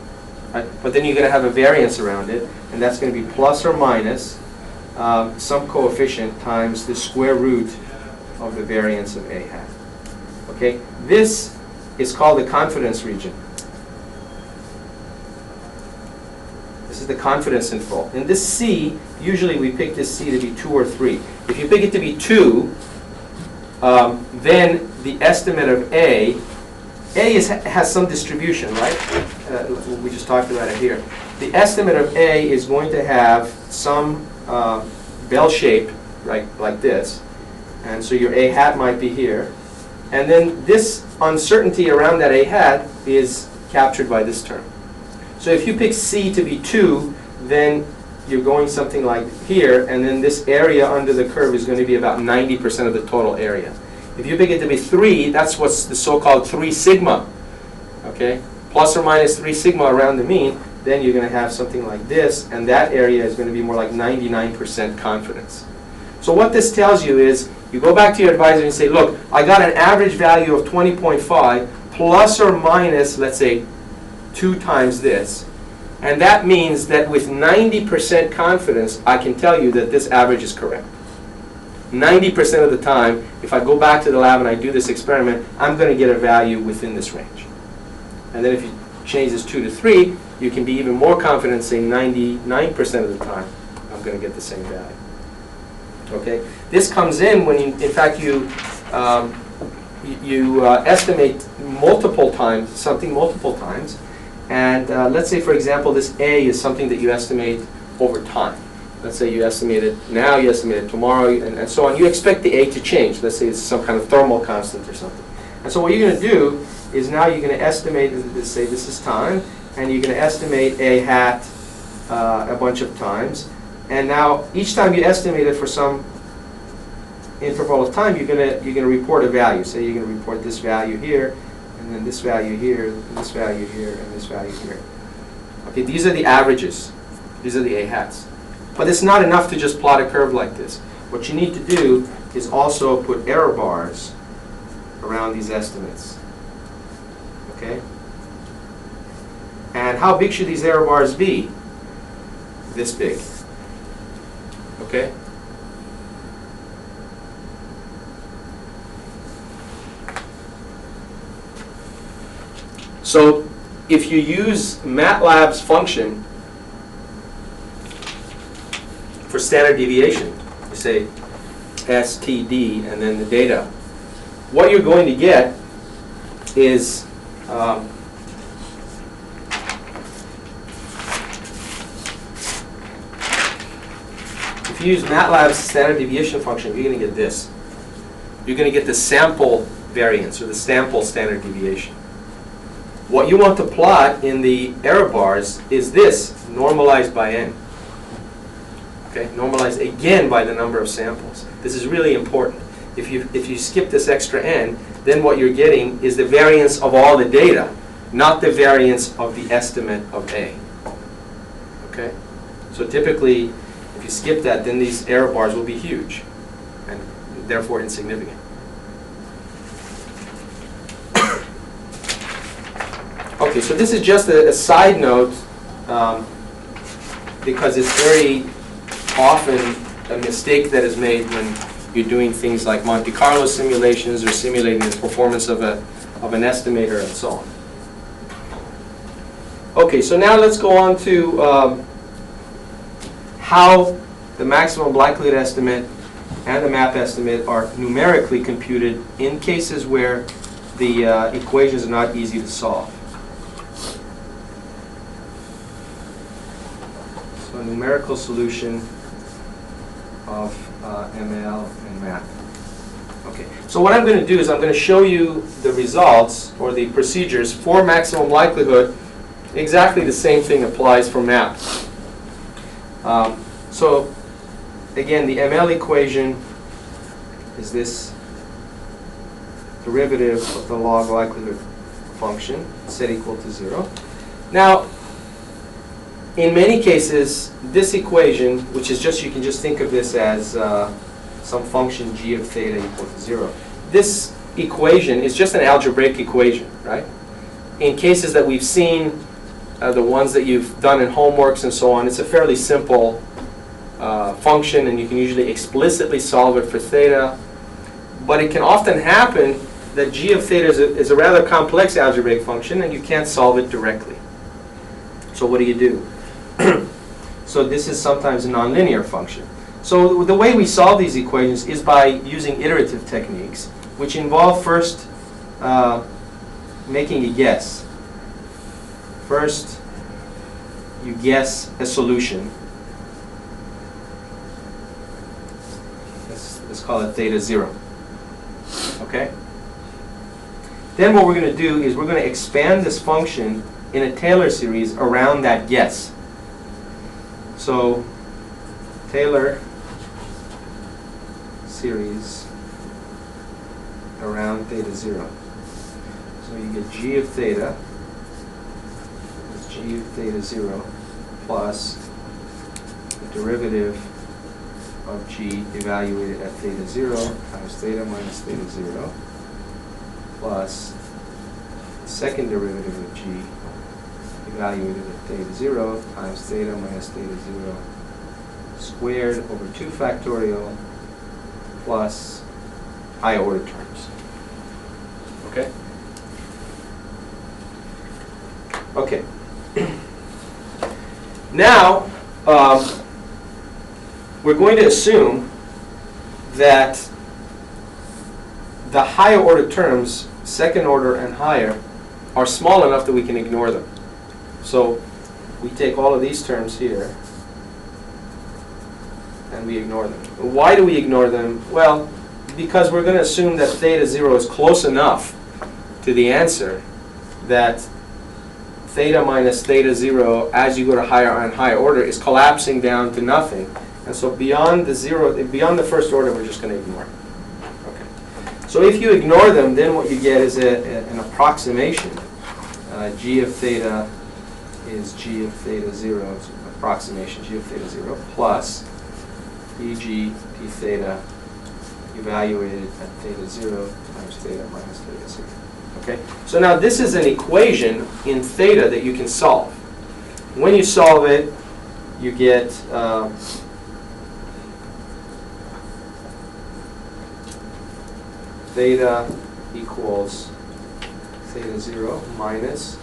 Right? But then you're going to have a variance around it, and that's going to be plus or minus some coefficient times the square root of the variance of a hat. Okay? This is called the confidence region. This is the confidence interval. In this C, usually we pick this C to be 2 or 3. If you pick it to be 2, then the estimate of A has some distribution, right? We just talked about it here. The estimate of A is going to have some bell shape, right, like this. And so your A hat might be here. And then this uncertainty around that A hat is captured by this term. So if you pick C to be 2, then you're going something like here, and then this area under the curve is going to be about 90% of the total area. If you pick it to be 3, that's what's the so-called 3 sigma. Okay? Plus or minus 3 sigma around the mean, then you're going to have something like this, and that area is going to be more like 99% confidence. So what this tells you is, you go back to your advisor and say, look, I got an average value of 20.5 plus or minus, let's say, 2 times this. And that means that with 90% confidence, I can tell you that this average is correct. 90% of the time, if I go back to the lab and I do this experiment, I'm going to get a value within this range. And then if you change this 2 to 3, you can be even more confident, saying 99% of the time, I'm going to get the same value. Okay? This comes in when, in fact, you estimate multiple times, something multiple times. And let's say, for example, this A is something that you estimate over time. Let's say you estimate it now, you estimate it tomorrow, and so on. You expect the A to change. Let's say it's some kind of thermal constant or something. And so what you're going to do is now you're going to estimate, say this is time, and you're going to estimate A hat a bunch of times. And now each time you estimate it for some interval of time, you're going to report a value. Say you're going to report this value here, and then this value here, and this value here, and this value here. Okay, these are the averages. These are the A hats. But it's not enough to just plot a curve like this. What you need to do is also put error bars around these estimates. Okay? And how big should these error bars be? This big. Okay? So if you use MATLAB's function for standard deviation, you say STD and then the data, what you're going to get is if you use MATLAB's standard deviation function, you're going to get this. You're going to get the sample variance or the sample standard deviation. What you want to plot in the error bars is this, normalized by n. Okay, normalized again by the number of samples. This is really important. If you skip this extra n, then what you're getting is the variance of all the data, not the variance of the estimate of A. Okay? So typically, if you skip that, then these error bars will be huge and therefore insignificant. Okay, so this is just a side note because it's very often a mistake that is made when you're doing things like Monte Carlo simulations or simulating the performance of an estimator and so on. Okay, so now let's go on to how the maximum likelihood estimate and the MAP estimate are numerically computed in cases where the equations are not easy to solve. So a numerical solution of ML and MAP. Okay, so what I'm going to do is I'm going to show you the results or the procedures for maximum likelihood. Exactly the same thing applies for MAP. So again, the ML equation is this derivative of the log likelihood function set equal to 0. Now, in many cases, this equation, which is just, you can just think of this as some function g of theta equal to 0. This equation is just an algebraic equation, right? In cases that we've seen, the ones that you've done in homeworks and so on, it's a fairly simple function, and you can usually explicitly solve it for theta. But it can often happen that g of theta is a rather complex algebraic function, and you can't solve it directly. So what do? So this is sometimes a nonlinear function. So the way we solve these equations is by using iterative techniques, which involve first making a guess. First, you guess a solution. Let's call it theta 0. Okay? Then what we're going to do is we're going to expand this function in a Taylor series around that guess. So Taylor series around theta 0. So you get g of theta, g of theta 0 plus the derivative of g evaluated at theta 0 times theta minus theta 0 plus the second derivative of g evaluated at theta 0 times theta minus theta 0 squared over 2 factorial plus higher order terms. Okay? Okay. Now, we're going to assume that the higher order terms, second order and higher, are small enough that we can ignore them. So we take all of these terms here and we ignore them. Why do we ignore them? Well, because we're going to assume that theta 0 is close enough to the answer that theta minus theta 0 as you go to higher and higher order is collapsing down to nothing. And so beyond the first order, we're just going to ignore it. Okay. So if you ignore them, then what you get is an approximation. G of theta is G of theta 0, it's an approximation, G of theta 0, plus Eg d theta evaluated at theta 0 times theta minus theta 0. Okay? So now this is an equation in theta that you can solve. When you solve it, you get theta equals theta 0 minus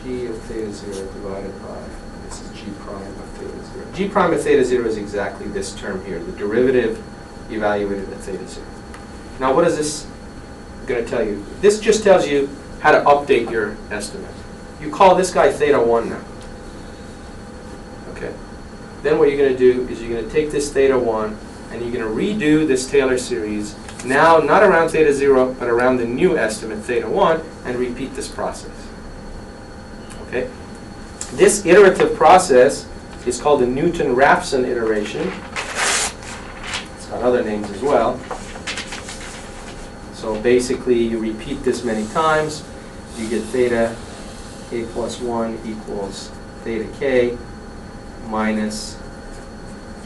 g of theta 0 divided by, this is g prime of theta 0. G prime of theta 0 is exactly this term here, the derivative evaluated at theta 0. Now what is this going to tell you? This just tells you how to update your estimate. You call this guy theta 1 now. Okay. Then what you're going to do is you're going to take this theta 1 and you're going to redo this Taylor series, now not around theta 0, but around the new estimate, theta 1, and repeat this process. Okay? This iterative process is called the Newton-Raphson iteration. It's got other names as well. So basically, you repeat this many times, you get theta k plus 1 equals theta k minus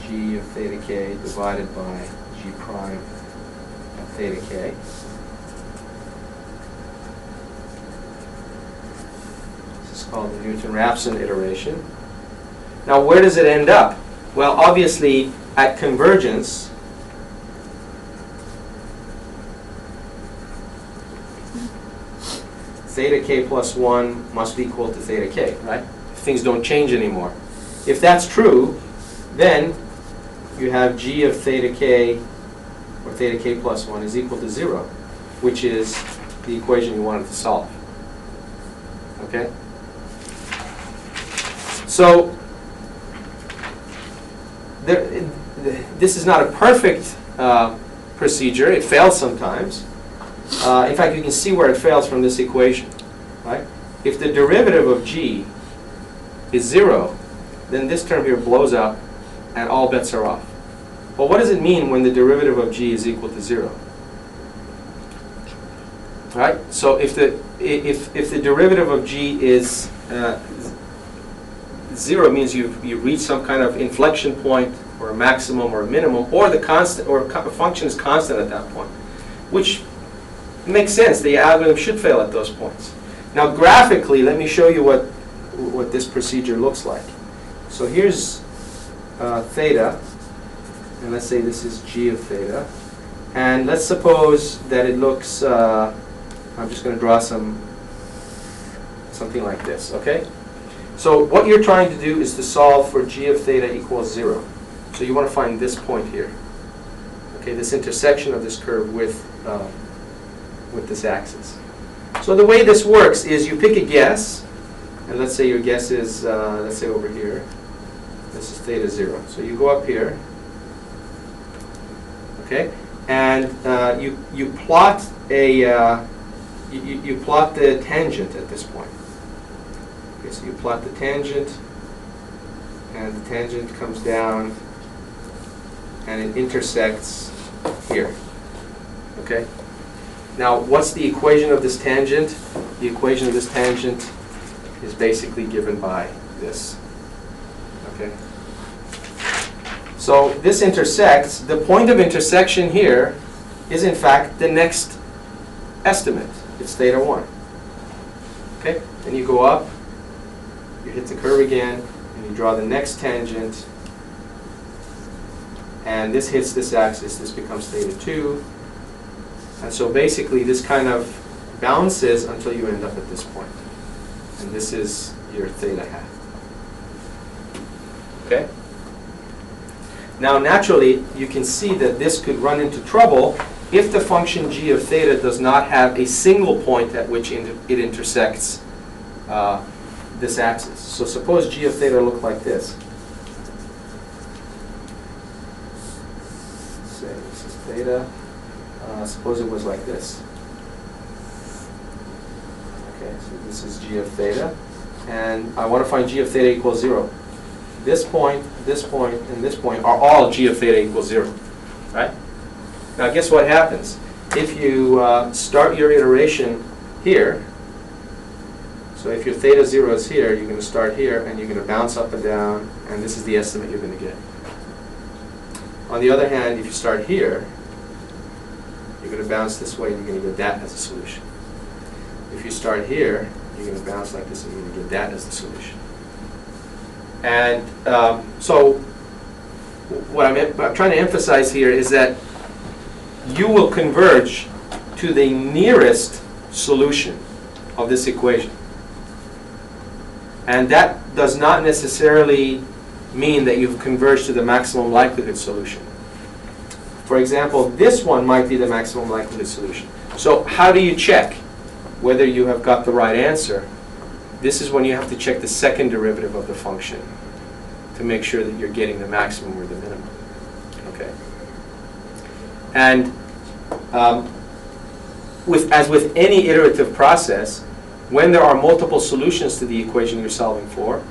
g of theta k divided by g prime of theta k. This is called the Newton-Raphson iteration. Now, where does it end up? Well, obviously, at convergence, theta k plus 1 must be equal to theta k, right? Things don't change anymore. If that's true, then you have g of theta k, or theta k plus 1, is equal to 0, which is the equation you wanted to solve. Okay? So, this is not a perfect procedure. It fails sometimes. In fact, you can see where it fails from this equation. Right? If the derivative of g is 0, then this term here blows up and all bets are off. Well, what does it mean when the derivative of g is equal to 0? Right? So if the derivative of g is 0, means you reach some kind of inflection point or a maximum or a minimum, or the constant or a function is constant at that point, which makes sense. The algorithm should fail at those points. Now graphically, let me show you what this procedure looks like. So here's theta, and let's say this is g of theta, and let's suppose that it looks, I'm just going to draw something like this, okay? So what you're trying to do is to solve for g of theta equals 0. So you want to find this point here, okay, this intersection of this curve with this axis. So the way this works is you pick a guess, and let's say your guess is, let's say over here, this is theta 0. So you go up here, okay, and you plot you plot the tangent at this point. Okay, so you plot the tangent, and the tangent comes down, and it intersects here. Okay. Now, what's the equation of this tangent? The equation of this tangent is basically given by this. Okay. So this intersects. The point of intersection here is in fact the next estimate. It's theta 1. Okay? Then you go up, you hit the curve again, and you draw the next tangent, and this hits this axis. This becomes theta 2. And so basically this kind of bounces until you end up at this point. And this is your theta hat. Okay? Now naturally, you can see that this could run into trouble if the function g of theta does not have a single point at which it intersects this axis. So suppose g of theta looked like this. Say this is theta. Suppose it was like this. Okay, so this is g of theta. And I want to find g of theta equals 0. This point, and this point are all g of theta equals 0. Right? Now guess what happens? If you start your iteration here, so if your theta 0 is here, you're going to start here, and you're going to bounce up and down, and this is the estimate you're going to get. On the other hand, if you start here, you're going to bounce this way, and you're going to get that as a solution. If you start here, you're going to bounce like this, and you're going to get that as the solution. And so what I'm trying to emphasize here is that you will converge to the nearest solution of this equation. And that does not necessarily mean that you've converged to the maximum likelihood solution. For example, this one might be the maximum likelihood solution. So how do you check whether you have got the right answer? This is when you have to check the second derivative of the function to make sure that you're getting the maximum or the minimum. Okay. And as with any iterative process, when there are multiple solutions to the equation you're solving for,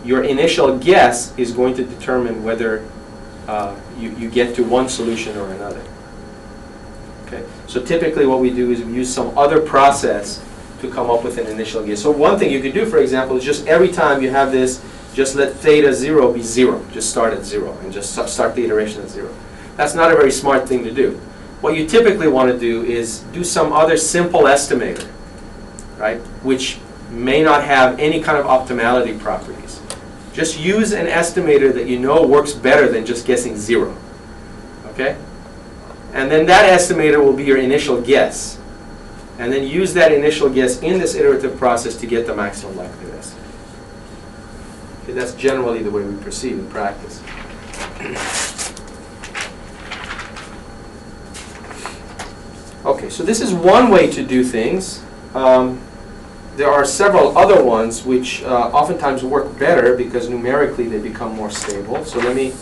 your initial guess is going to determine whether you get to one solution or another. Okay. So typically what we do is we use some other process to come up with an initial guess. So one thing you could do, for example, is just every time you have this, just let theta 0 be 0. Just start at 0 and just start the iteration at 0. That's not a very smart thing to do. What you typically want to do is do some other simple estimator, right, which may not have any kind of optimality properties. Just use an estimator that you know works better than just guessing 0. Okay? And then that estimator will be your initial guess. And then use that initial guess in this iterative process to get the maximum likelihood estimate. Okay, that's generally the way we proceed in practice. Okay, so this is one way to do things. There are several other ones which oftentimes work better because numerically they become more stable. So let me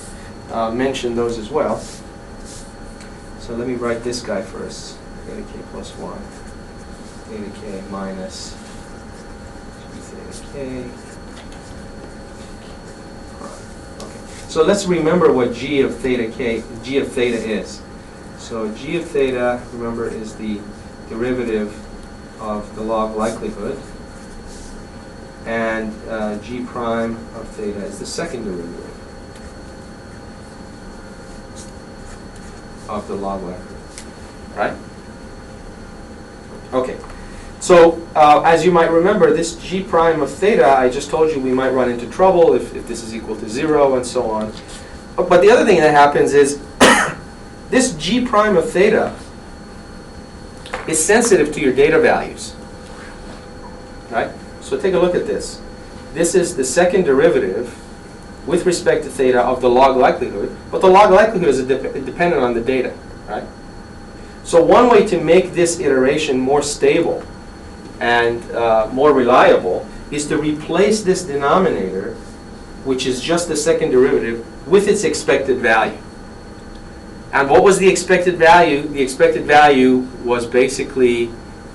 mention those as well. So let me write this guy first. Theta k plus 1. Theta k minus g theta k. Okay. So let's remember what g of theta is. So g of theta, remember, is the derivative of the log likelihood, and g prime of theta is the second derivative of the log likelihood, right? Okay, so as you might remember, this g prime of theta, I just told you we might run into trouble if this is equal to 0 and so on. But the other thing that happens is this g prime of theta is sensitive to your data values, right? So take a look at this. This is the second derivative with respect to theta of the log likelihood, but the log likelihood is dependent on the data, right? So one way to make this iteration more stable and more reliable is to replace this denominator, which is just the second derivative, with its expected value. And what was the expected value? The expected value was basically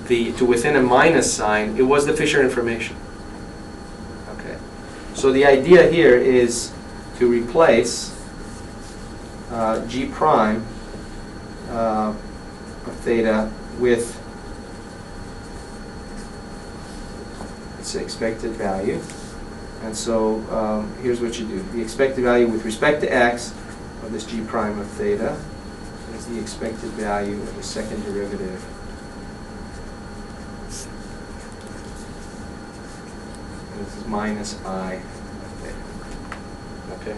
to within a minus sign, it was the Fisher information. Okay. So the idea here is to replace g prime of theta with its expected value. And so here's what you do. The expected value with respect to x of this g prime of theta is the expected value of the second derivative and this is minus I of theta. Okay.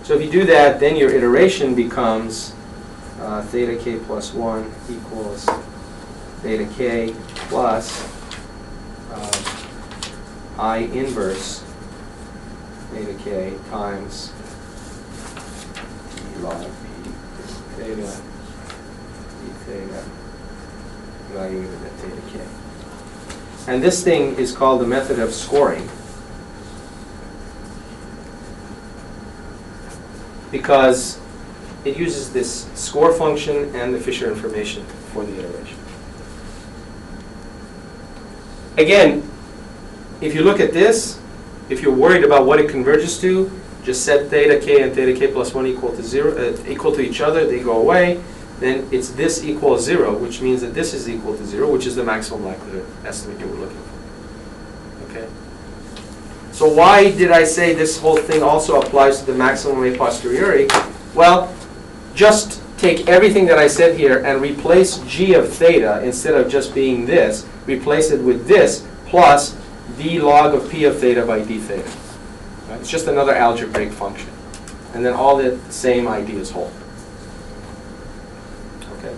So if you do that, then your iteration becomes theta k plus 1 equals theta k plus I inverse theta k times d log p theta d theta evaluated at theta k. And this thing is called the method of scoring because it uses this score function and the Fisher information for the iteration. Again, if you look at this, if you're worried about what it converges to, just set theta k and theta k plus 1 equal to 0, equal to each other, they go away, then it's this equals 0, which means that this is equal to 0, which is the maximum likelihood estimate you were looking for. Okay? So why did I say this whole thing also applies to the maximum a posteriori? Well, just take everything that I said here and replace g of theta, instead of just being this, replace it with this plus d log of p of theta by d theta. Right? It's just another algebraic function. And then all the same ideas hold. Okay.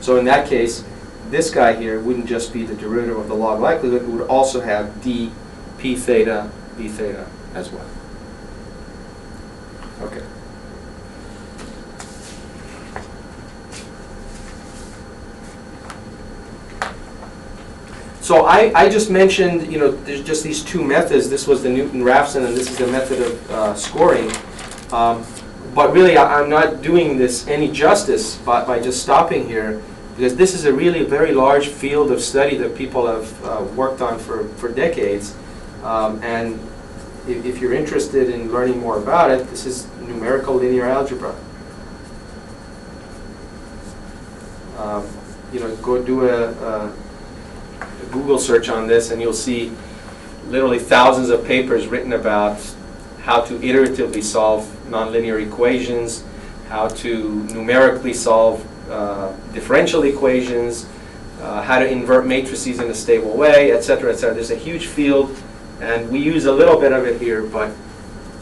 So in that case, this guy here wouldn't just be the derivative of the log likelihood, it would also have d p theta d theta as well. Okay. So I just mentioned, there's just these two methods. This was the Newton-Raphson, and this is the method of scoring. But really, I'm not doing this any justice by just stopping here, because this is a really very large field of study that people have worked on for decades. And if you're interested in learning more about it, this is numerical linear algebra. Go do a Google search on this and you'll see literally thousands of papers written about how to iteratively solve nonlinear equations, how to numerically solve differential equations, how to invert matrices in a stable way, etc., etc. There's a huge field, and we use a little bit of it here, but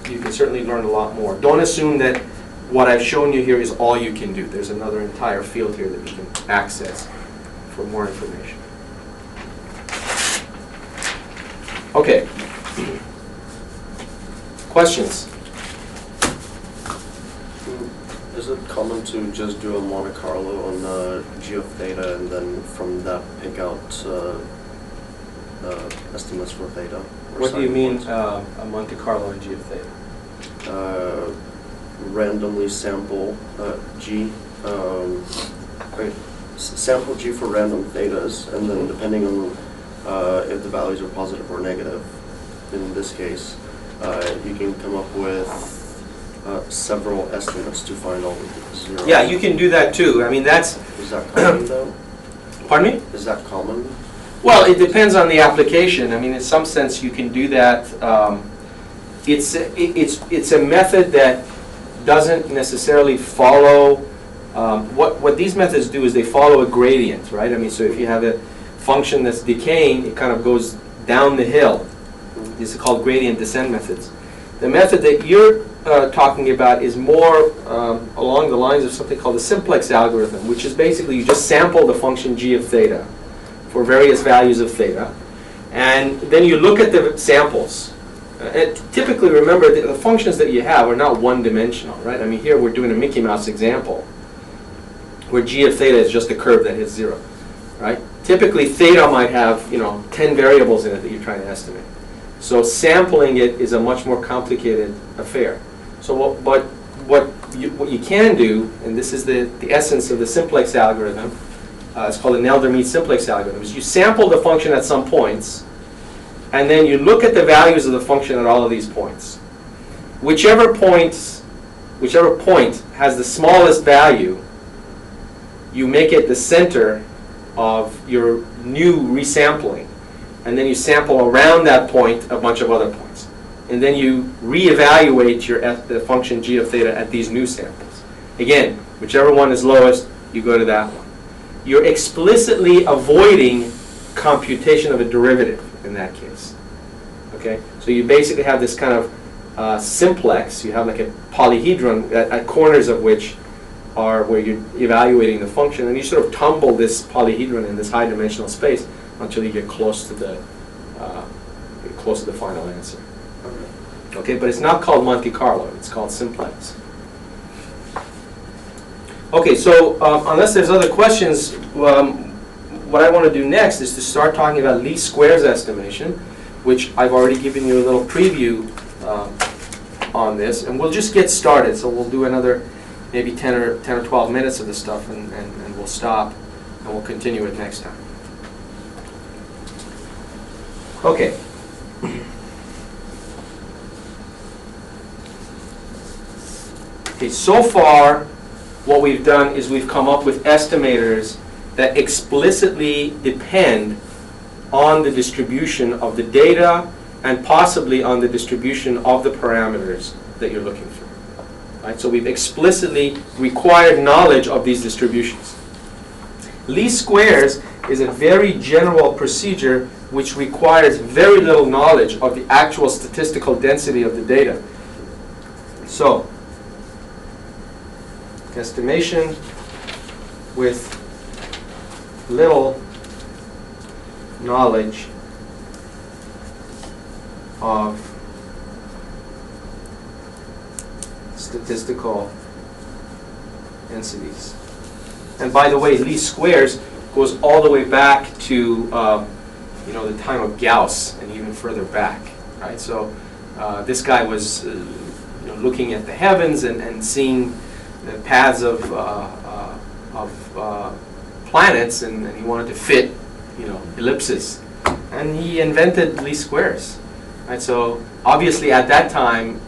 you can certainly learn a lot more. Don't assume that what I've shown you here is all you can do. There's another entire field here that you can access for more information. Okay. Questions? Is it common to just do a Monte Carlo on g of theta and then from that pick out estimates for theta? What do you mean a Monte Carlo on g of theta? Randomly sample g. Sample g for random thetas, and then depending on if the values are positive or negative, in this case, you can come up with several estimates to find all the zeros. Yeah, you can do that too. I mean, that's... Is that common though? Pardon me? Is that common? Well, it depends on the application. I mean, in some sense, you can do that. It's a method that doesn't necessarily follow... what these methods do is they follow a gradient, right? I mean, so if you have a function that's decaying, it kind of goes down the hill. These are called gradient descent methods. The method that you're talking about is more along the lines of something called the simplex algorithm, which is basically you just sample the function g of theta for various values of theta, and then you look at the samples. And typically, remember, the functions that you have are not one-dimensional, right? I mean, here we're doing a Mickey Mouse example, where g of theta is just a curve that hits 0, right? Typically, theta might have 10 variables in it that you're trying to estimate. So sampling it is a much more complicated affair. So what you can do, and this is the essence of the simplex algorithm, it's called the Nelder-Mead simplex algorithm, is you sample the function at some points, and then you look at the values of the function at all of these points. Whichever point has the smallest value, you make it the center of your new resampling, and then you sample around that point a bunch of other points. and then you reevaluate the function g of theta at these new samples. Again, whichever one is lowest, you go to that one. You're explicitly avoiding computation of a derivative in that case. Okay, so you basically have this kind of simplex. You have like a polyhedron at corners of which are where you're evaluating the function, and you sort of tumble this polyhedron in this high-dimensional space until you get close to the final answer. Okay, but it's not called Monte Carlo. It's called simplex. Okay, so unless there's other questions, what I want to do next is to start talking about least squares estimation, which I've already given you a little preview on this, and we'll just get started. So we'll do another maybe 10 or 12 minutes of this stuff, and we'll stop, and we'll continue it next time. Okay. Okay, so far what we've done is we've come up with estimators that explicitly depend on the distribution of the data and possibly on the distribution of the parameters that you're looking for. Right? So we've explicitly required knowledge of these distributions. Least squares is a very general procedure which requires very little knowledge of the actual statistical density of the data. So, estimation with little knowledge of statistical densities. And by the way, least squares goes all the way back to the time of Gauss and even further back, right? So this guy was looking at the heavens and seeing the paths of planets, and he wanted to fit ellipses, and he invented least squares, right? So obviously at that time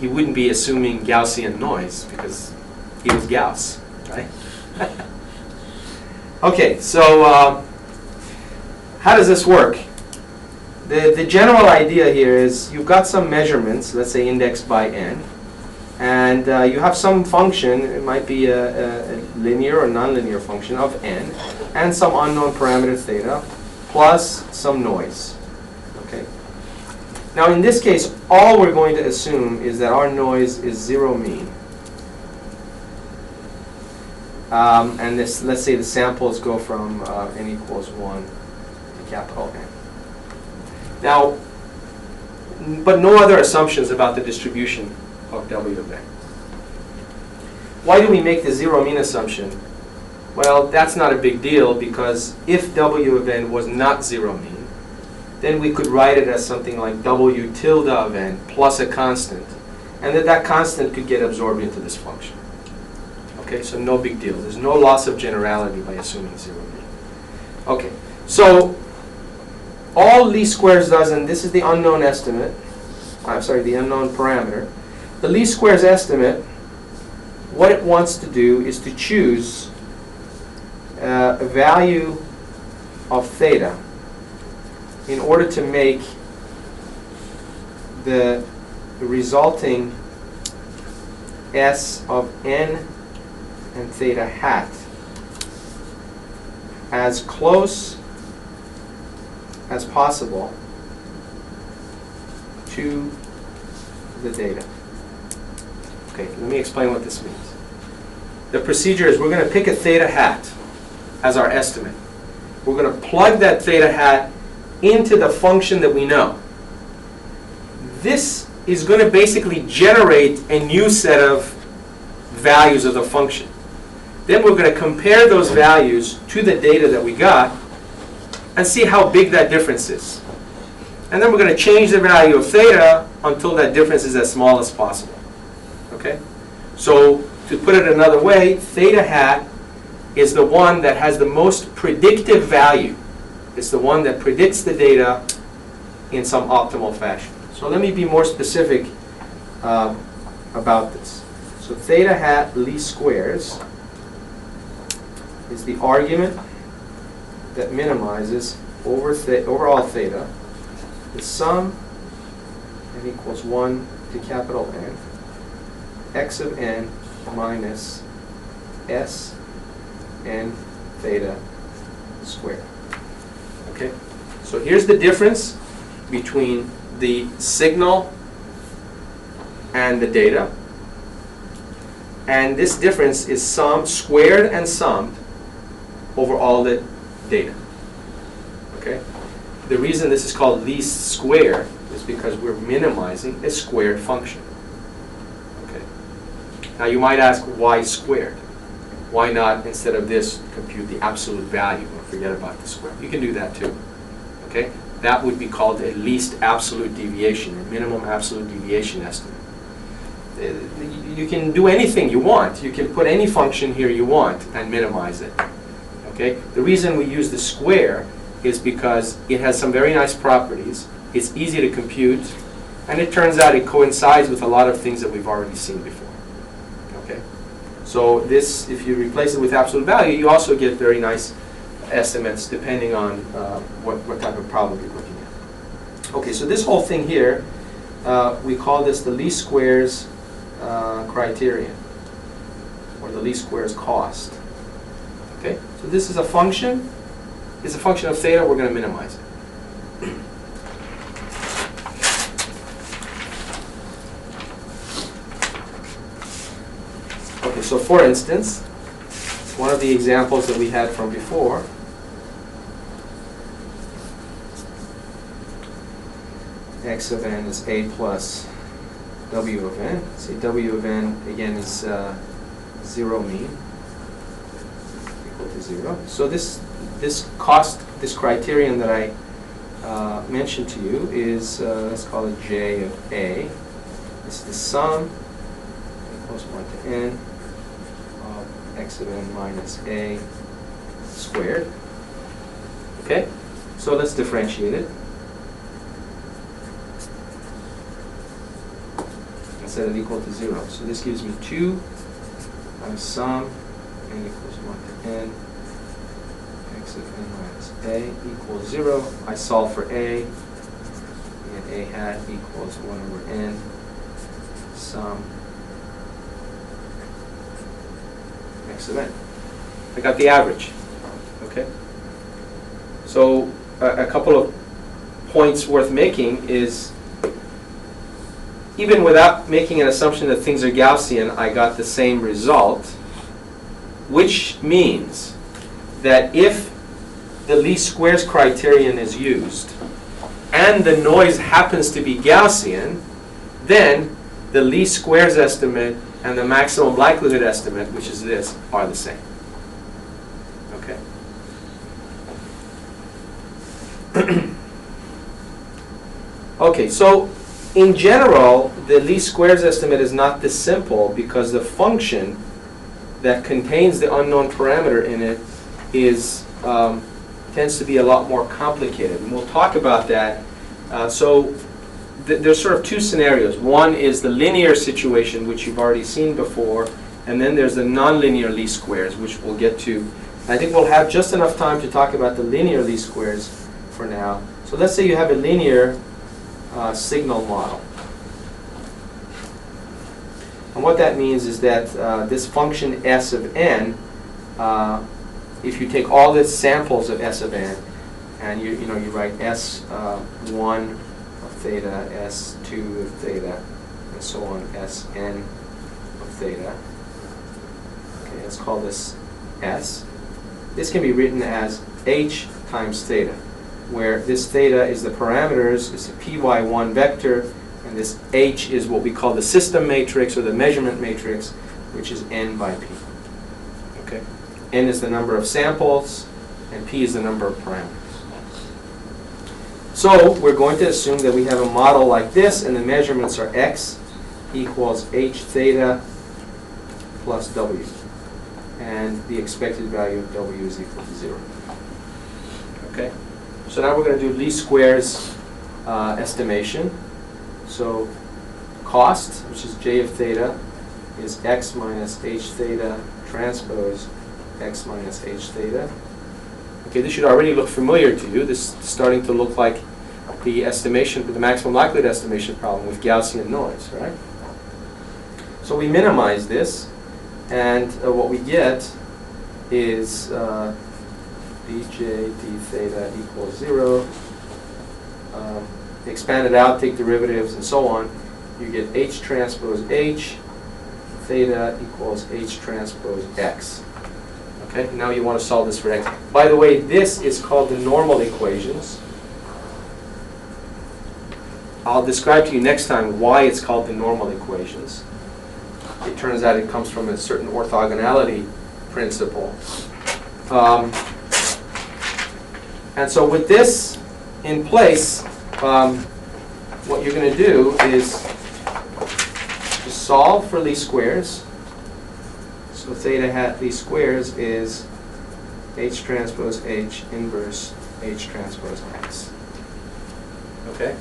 he wouldn't be assuming Gaussian noise because he was Gauss, right? Okay, so how does this work? The general idea here is you've got some measurements, let's say indexed by n, and you have some function, it might be a linear or nonlinear function of n, and some unknown parameter theta, plus some noise. Okay. Now in this case, all we're going to assume is that our noise is zero mean. And this, let's say the samples go from n equals 1 to capital N. Now, but no other assumptions about the distribution of W of n. Why do we make the zero mean assumption? Well, that's not a big deal, because if W of n was not zero mean, then we could write it as something like W tilde of n plus a constant, and that constant could get absorbed into this function. Okay, so no big deal. There's no loss of generality by assuming zero mean. Okay, so all least squares does, and this is the unknown estimate, the unknown parameter. The least squares estimate, what it wants to do is to choose a value of theta in order to make the resulting S of n and theta hat as close as possible to the data. Okay, let me explain what this means. The procedure is we're going to pick a theta hat as our estimate. We're going to plug that theta hat into the function that we know. This is going to basically generate a new set of values of the function. Then we're going to compare those values to the data that we got and see how big that difference is. And then we're going to change the value of theta until that difference is as small as possible. Okay? So to put it another way, theta hat is the one that has the most predictive value. It's the one that predicts the data in some optimal fashion. So let me be more specific about this. So theta hat least squares is the argument that minimizes over all theta the sum n equals 1 to capital N, x of n minus s n theta squared. Okay? So here's the difference between the signal and the data. And this difference is squared and summed over all the data. Okay? The reason this is called least square is because we're minimizing a squared function. Okay? Now you might ask, why squared? Why not, instead of this, compute the absolute value and forget about the square? You can do that too. Okay? That would be called a least absolute deviation, or minimum absolute deviation estimate. You can do anything you want. You can put any function here you want and minimize it. Okay? The reason we use the square is because it has some very nice properties. It's easy to compute, and it turns out it coincides with a lot of things that we've already seen before. Okay? So this, if you replace it with absolute value, you also get very nice estimates depending on what type of problem you're looking at. Okay, so this whole thing here, we call this the least squares criterion, or the least squares cost. Okay, so this is a function. It's a function of theta. We're going to minimize it. Okay, so for instance, one of the examples that we had from before, x of n is a plus w of n. See, w of n, again, is 0 mean, equal to 0. So this criterion that I mentioned to you is, let's call it j of a. It's the sum equals 1 to n of x of n minus a squared. Okay? So let's differentiate it. Set it equal to 0. So this gives me 2 times sum n equals 1 to n, x of n minus a equals 0. I solve for a, and a hat equals 1 over n, sum x of n. I got the average. Okay? So a couple of points worth making is, even without making an assumption that things are Gaussian, I got the same result, which means that if the least squares criterion is used and the noise happens to be Gaussian, then the least squares estimate and the maximum likelihood estimate, which is this, are the same. Okay. Okay, so in general, the least squares estimate is not this simple because the function that contains the unknown parameter in it is tends to be a lot more complicated, and we'll talk about that. There's sort of two scenarios. One is the linear situation, which you've already seen before, and then there's the nonlinear least squares, which we'll get to. I think we'll have just enough time to talk about the linear least squares for now. So let's say you have a linear signal model. And what that means is that this function s of n, if you take all the samples of s of n, and you write s1 of theta, s2 of theta, and so on, sn of theta. Okay, let's call this s. This can be written as h times theta, where this theta is the parameters, it's a py1 vector, and this h is what we call the system matrix or the measurement matrix, which is n by p. Okay? N is the number of samples, and p is the number of parameters. So we're going to assume that we have a model like this, and the measurements are x equals h theta plus w. And the expected value of w is equal to 0. Okay? So now we're going to do least squares estimation. So cost, which is j of theta, is x minus h theta transpose x minus h theta. Okay, this should already look familiar to you. This is starting to look like the estimation, the maximum likelihood estimation problem with Gaussian noise, right? So we minimize this, and what we get is dj d theta equals 0. Expand it out, take derivatives, and so on. You get h transpose h, theta equals h transpose x. Okay, now you want to solve this for x. By the way, this is called the normal equations. I'll describe to you next time why it's called the normal equations. It turns out it comes from a certain orthogonality principle. And so with this in place, what you're going to do is just solve for least squares. So theta hat least squares is h transpose h inverse h transpose x. Okay?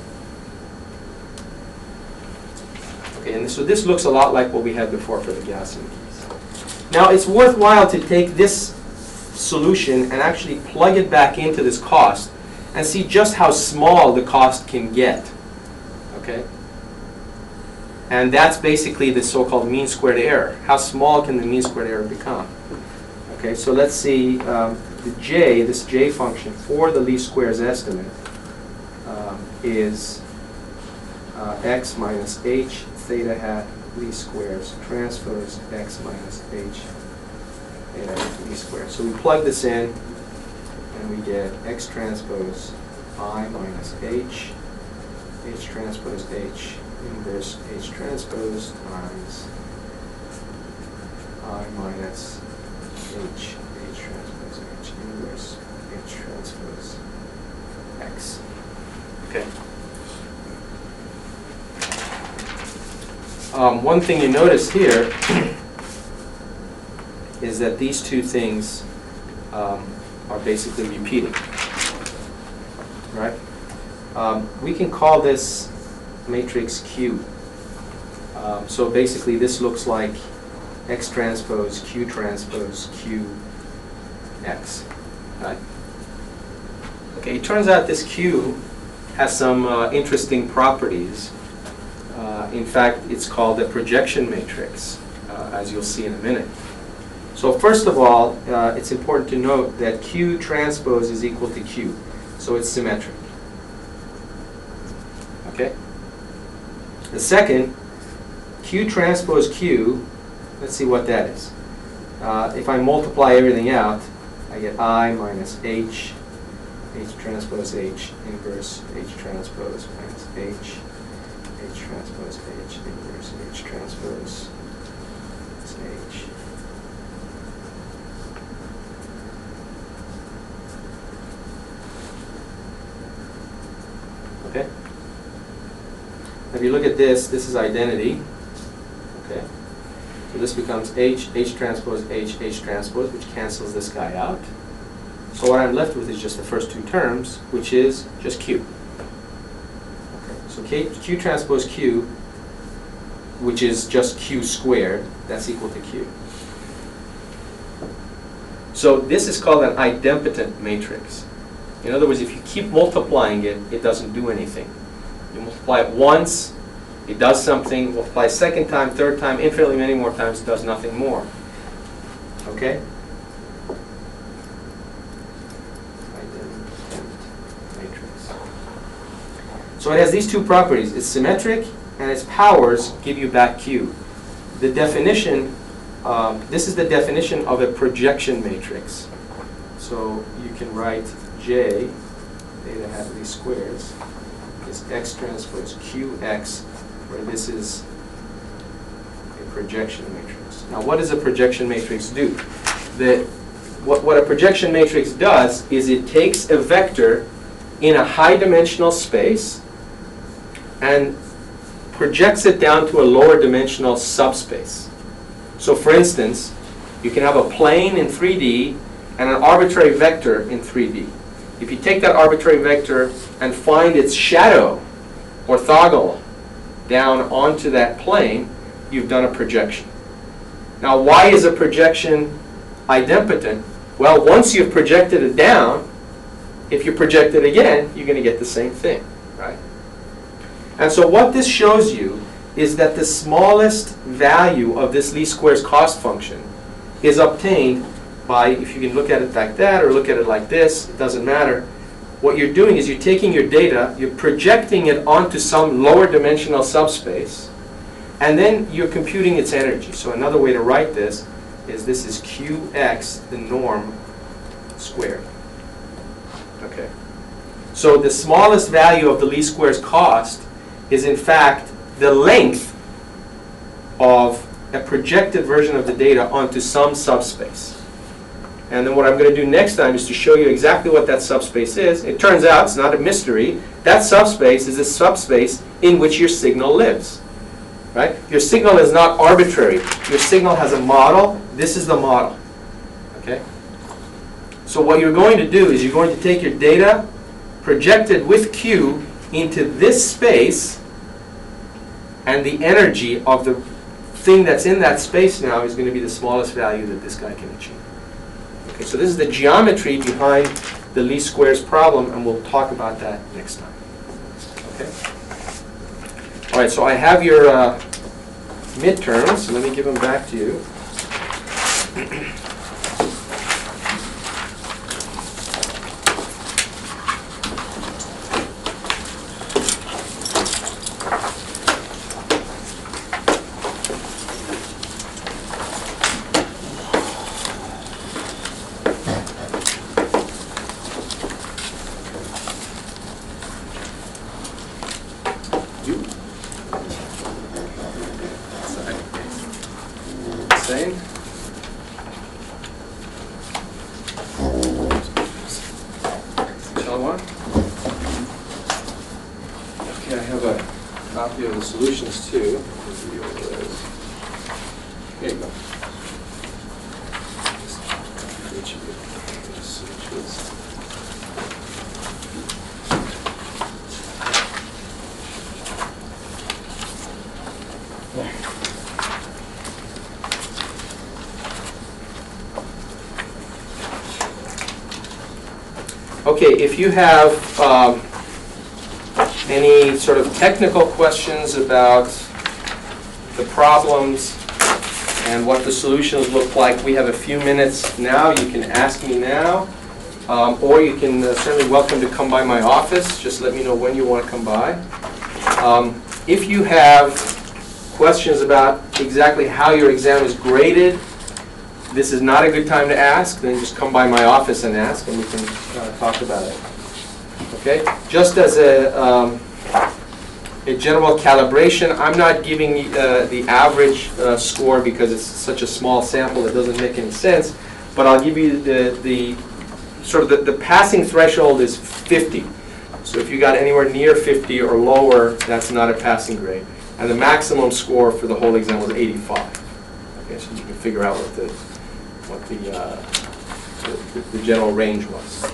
Okay, and so this looks a lot like what we had before for the Gaussian keys. Now it's worthwhile to take this solution and actually plug it back into this cost and see just how small the cost can get. Okay? And that's basically the so-called mean squared error. How small can the mean squared error become? Okay, so let's see the j, this j function for the least squares estimate is x minus h theta hat least squares transpose x minus h theta hat least squares. So we plug this in and we get x transpose I minus h transpose h inverse h transpose times I minus h transpose h inverse h transpose x. Okay. One thing you notice here is that these two things are basically repeating, right? We can call this matrix Q. So basically this looks like x transpose q x, right? Okay, it turns out this Q has some interesting properties. In fact, it's called a projection matrix, as you'll see in a minute. So first of all, it's important to note that Q transpose is equal to Q, so it's symmetric. Okay? The second, Q transpose Q, let's see what that is. If I multiply everything out, I get I minus h transpose h inverse h transpose minus h transpose h inverse h transpose h. Okay? If you look at this is identity. Okay? So this becomes h transpose h transpose, which cancels this guy out. So what I'm left with is just the first two terms, which is just Q. So Q transpose Q, which is just Q squared, that's equal to Q. So this is called an idempotent matrix. In other words, if you keep multiplying it, it doesn't do anything. You multiply it once, it does something. Multiply a second time, third time, infinitely many more times, it does nothing more. Okay? So it has these two properties. It's symmetric, and its powers give you back Q. The definition, this is the definition of a projection matrix. So you can write J, theta hat least squares, is x transpose QX, where this is a projection matrix. Now what does a projection matrix do? What a projection matrix does is it takes a vector in a high dimensional space and projects it down to a lower dimensional subspace. So for instance, you can have a plane in 3D and an arbitrary vector in 3D. If you take that arbitrary vector and find its shadow orthogonal down onto that plane, you've done a projection. Now why is a projection idempotent? Well, once you've projected it down, if you project it again, you're going to get the same thing, right? And so what this shows you is that the smallest value of this least squares cost function is obtained by, if you can look at it like that or look at it like this, it doesn't matter. What you're doing is you're taking your data, you're projecting it onto some lower dimensional subspace, and then you're computing its energy. So another way to write this is Qx, the norm, squared. Okay. So the smallest value of the least squares cost is in fact the length of a projected version of the data onto some subspace. And then what I'm going to do next time is to show you exactly what that subspace is. It turns out, it's not a mystery, that subspace is a subspace in which your signal lives. Right? Your signal is not arbitrary. Your signal has a model. This is the model. Okay? So what you're going to do is you're going to take your data projected with Q into this space, and the energy of the thing that's in that space now is going to be the smallest value that this guy can achieve. Okay, so this is the geometry behind the least squares problem, and we'll talk about that next time. Okay? All right, so I have your midterms, so let me give them back to you. Same. Shall one? Okay, I have a copy of the solutions too. Here you go. Okay, if you have any sort of technical questions about the problems and what the solutions look like, we have a few minutes now. You can ask me now, or you can certainly welcome to come by my office. Just let me know when you want to come by. If you have questions about exactly how your exam is graded, this is not a good time to ask, then just come by my office and ask, and we can talk about it. Okay? Just as a general calibration, I'm not giving the average score because it's such a small sample it doesn't make any sense, but I'll give you the passing threshold is 50. So if you got anywhere near 50 or lower, that's not a passing grade. And the maximum score for the whole exam was 85. Okay, so you can figure out what the general range was.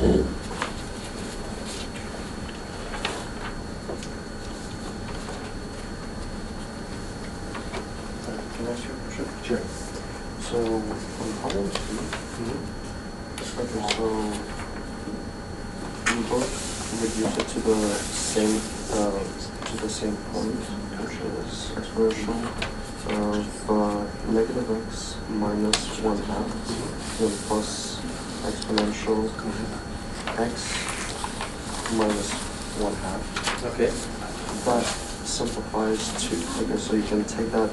Can I ask you a question? Sure. So, on problem two, okay, so you both reduce it to the same point, which is exponential of negative x minus 1/2, then plus exponential x minus 1/2. Okay. That simplifies to, okay, so you can take that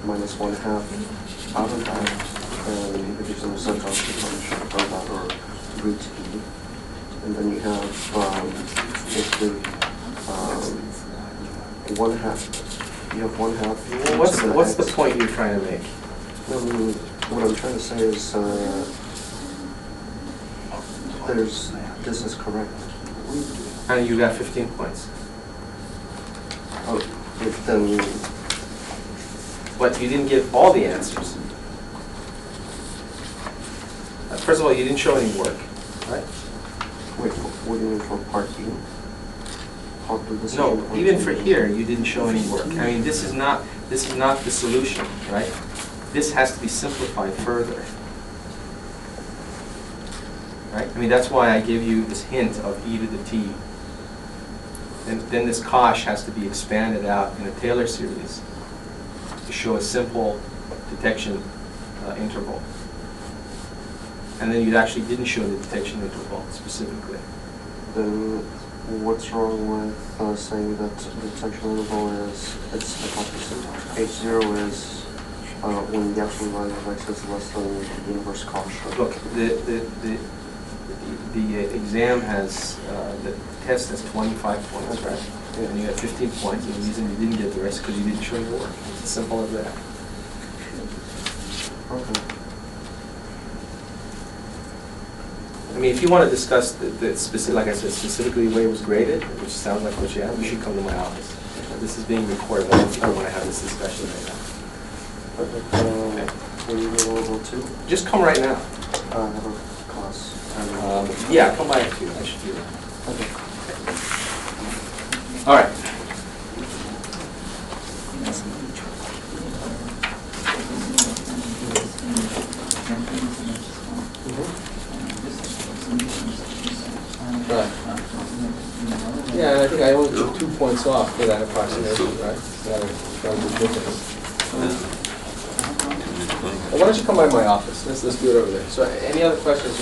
minus 1/2 out of that, and you could use the central function of that, or root e. And then you have basically 1/2. You have 1/2. Well, what's the point you're trying to make? What I'm trying to say is this is correct. And you got 15 points. Oh, if then, But you didn't give all the answers. First of all, you didn't show any work, right? wait, what do you mean for part E? Part the decision No, point even E? for here, you didn't show any work. I mean, this is not the solution, right? This has to be simplified further. Right? I mean, that's why I give you this hint of e to the t. And then this cosh has to be expanded out in a Taylor series to show a simple detection interval. And then you actually didn't show the detection interval specifically. Then what's wrong with saying that the detection interval is, it's the opposite? H0 is when the absolute value of x is less than the inverse cosh. Look, the exam has, the test has 25 points, right? And you got 15 points, and the reason you didn't get the rest is because you didn't show your work. It's as simple as that. Okay. I mean, if you want to discuss the specific, like I said, specifically the way it was graded, which sounds like what you have, you should come to my office. This is being recorded. I don't want to have this discussion right now. Are you available too? Just come right now. I have a class. Yeah, come by at 2. I should do that. Okay. All right. Right. Yeah, and I think I only took 2 points off for that approximation, right? That was the difference. Well, why don't you come by my office? Let's do it over there. So any other questions?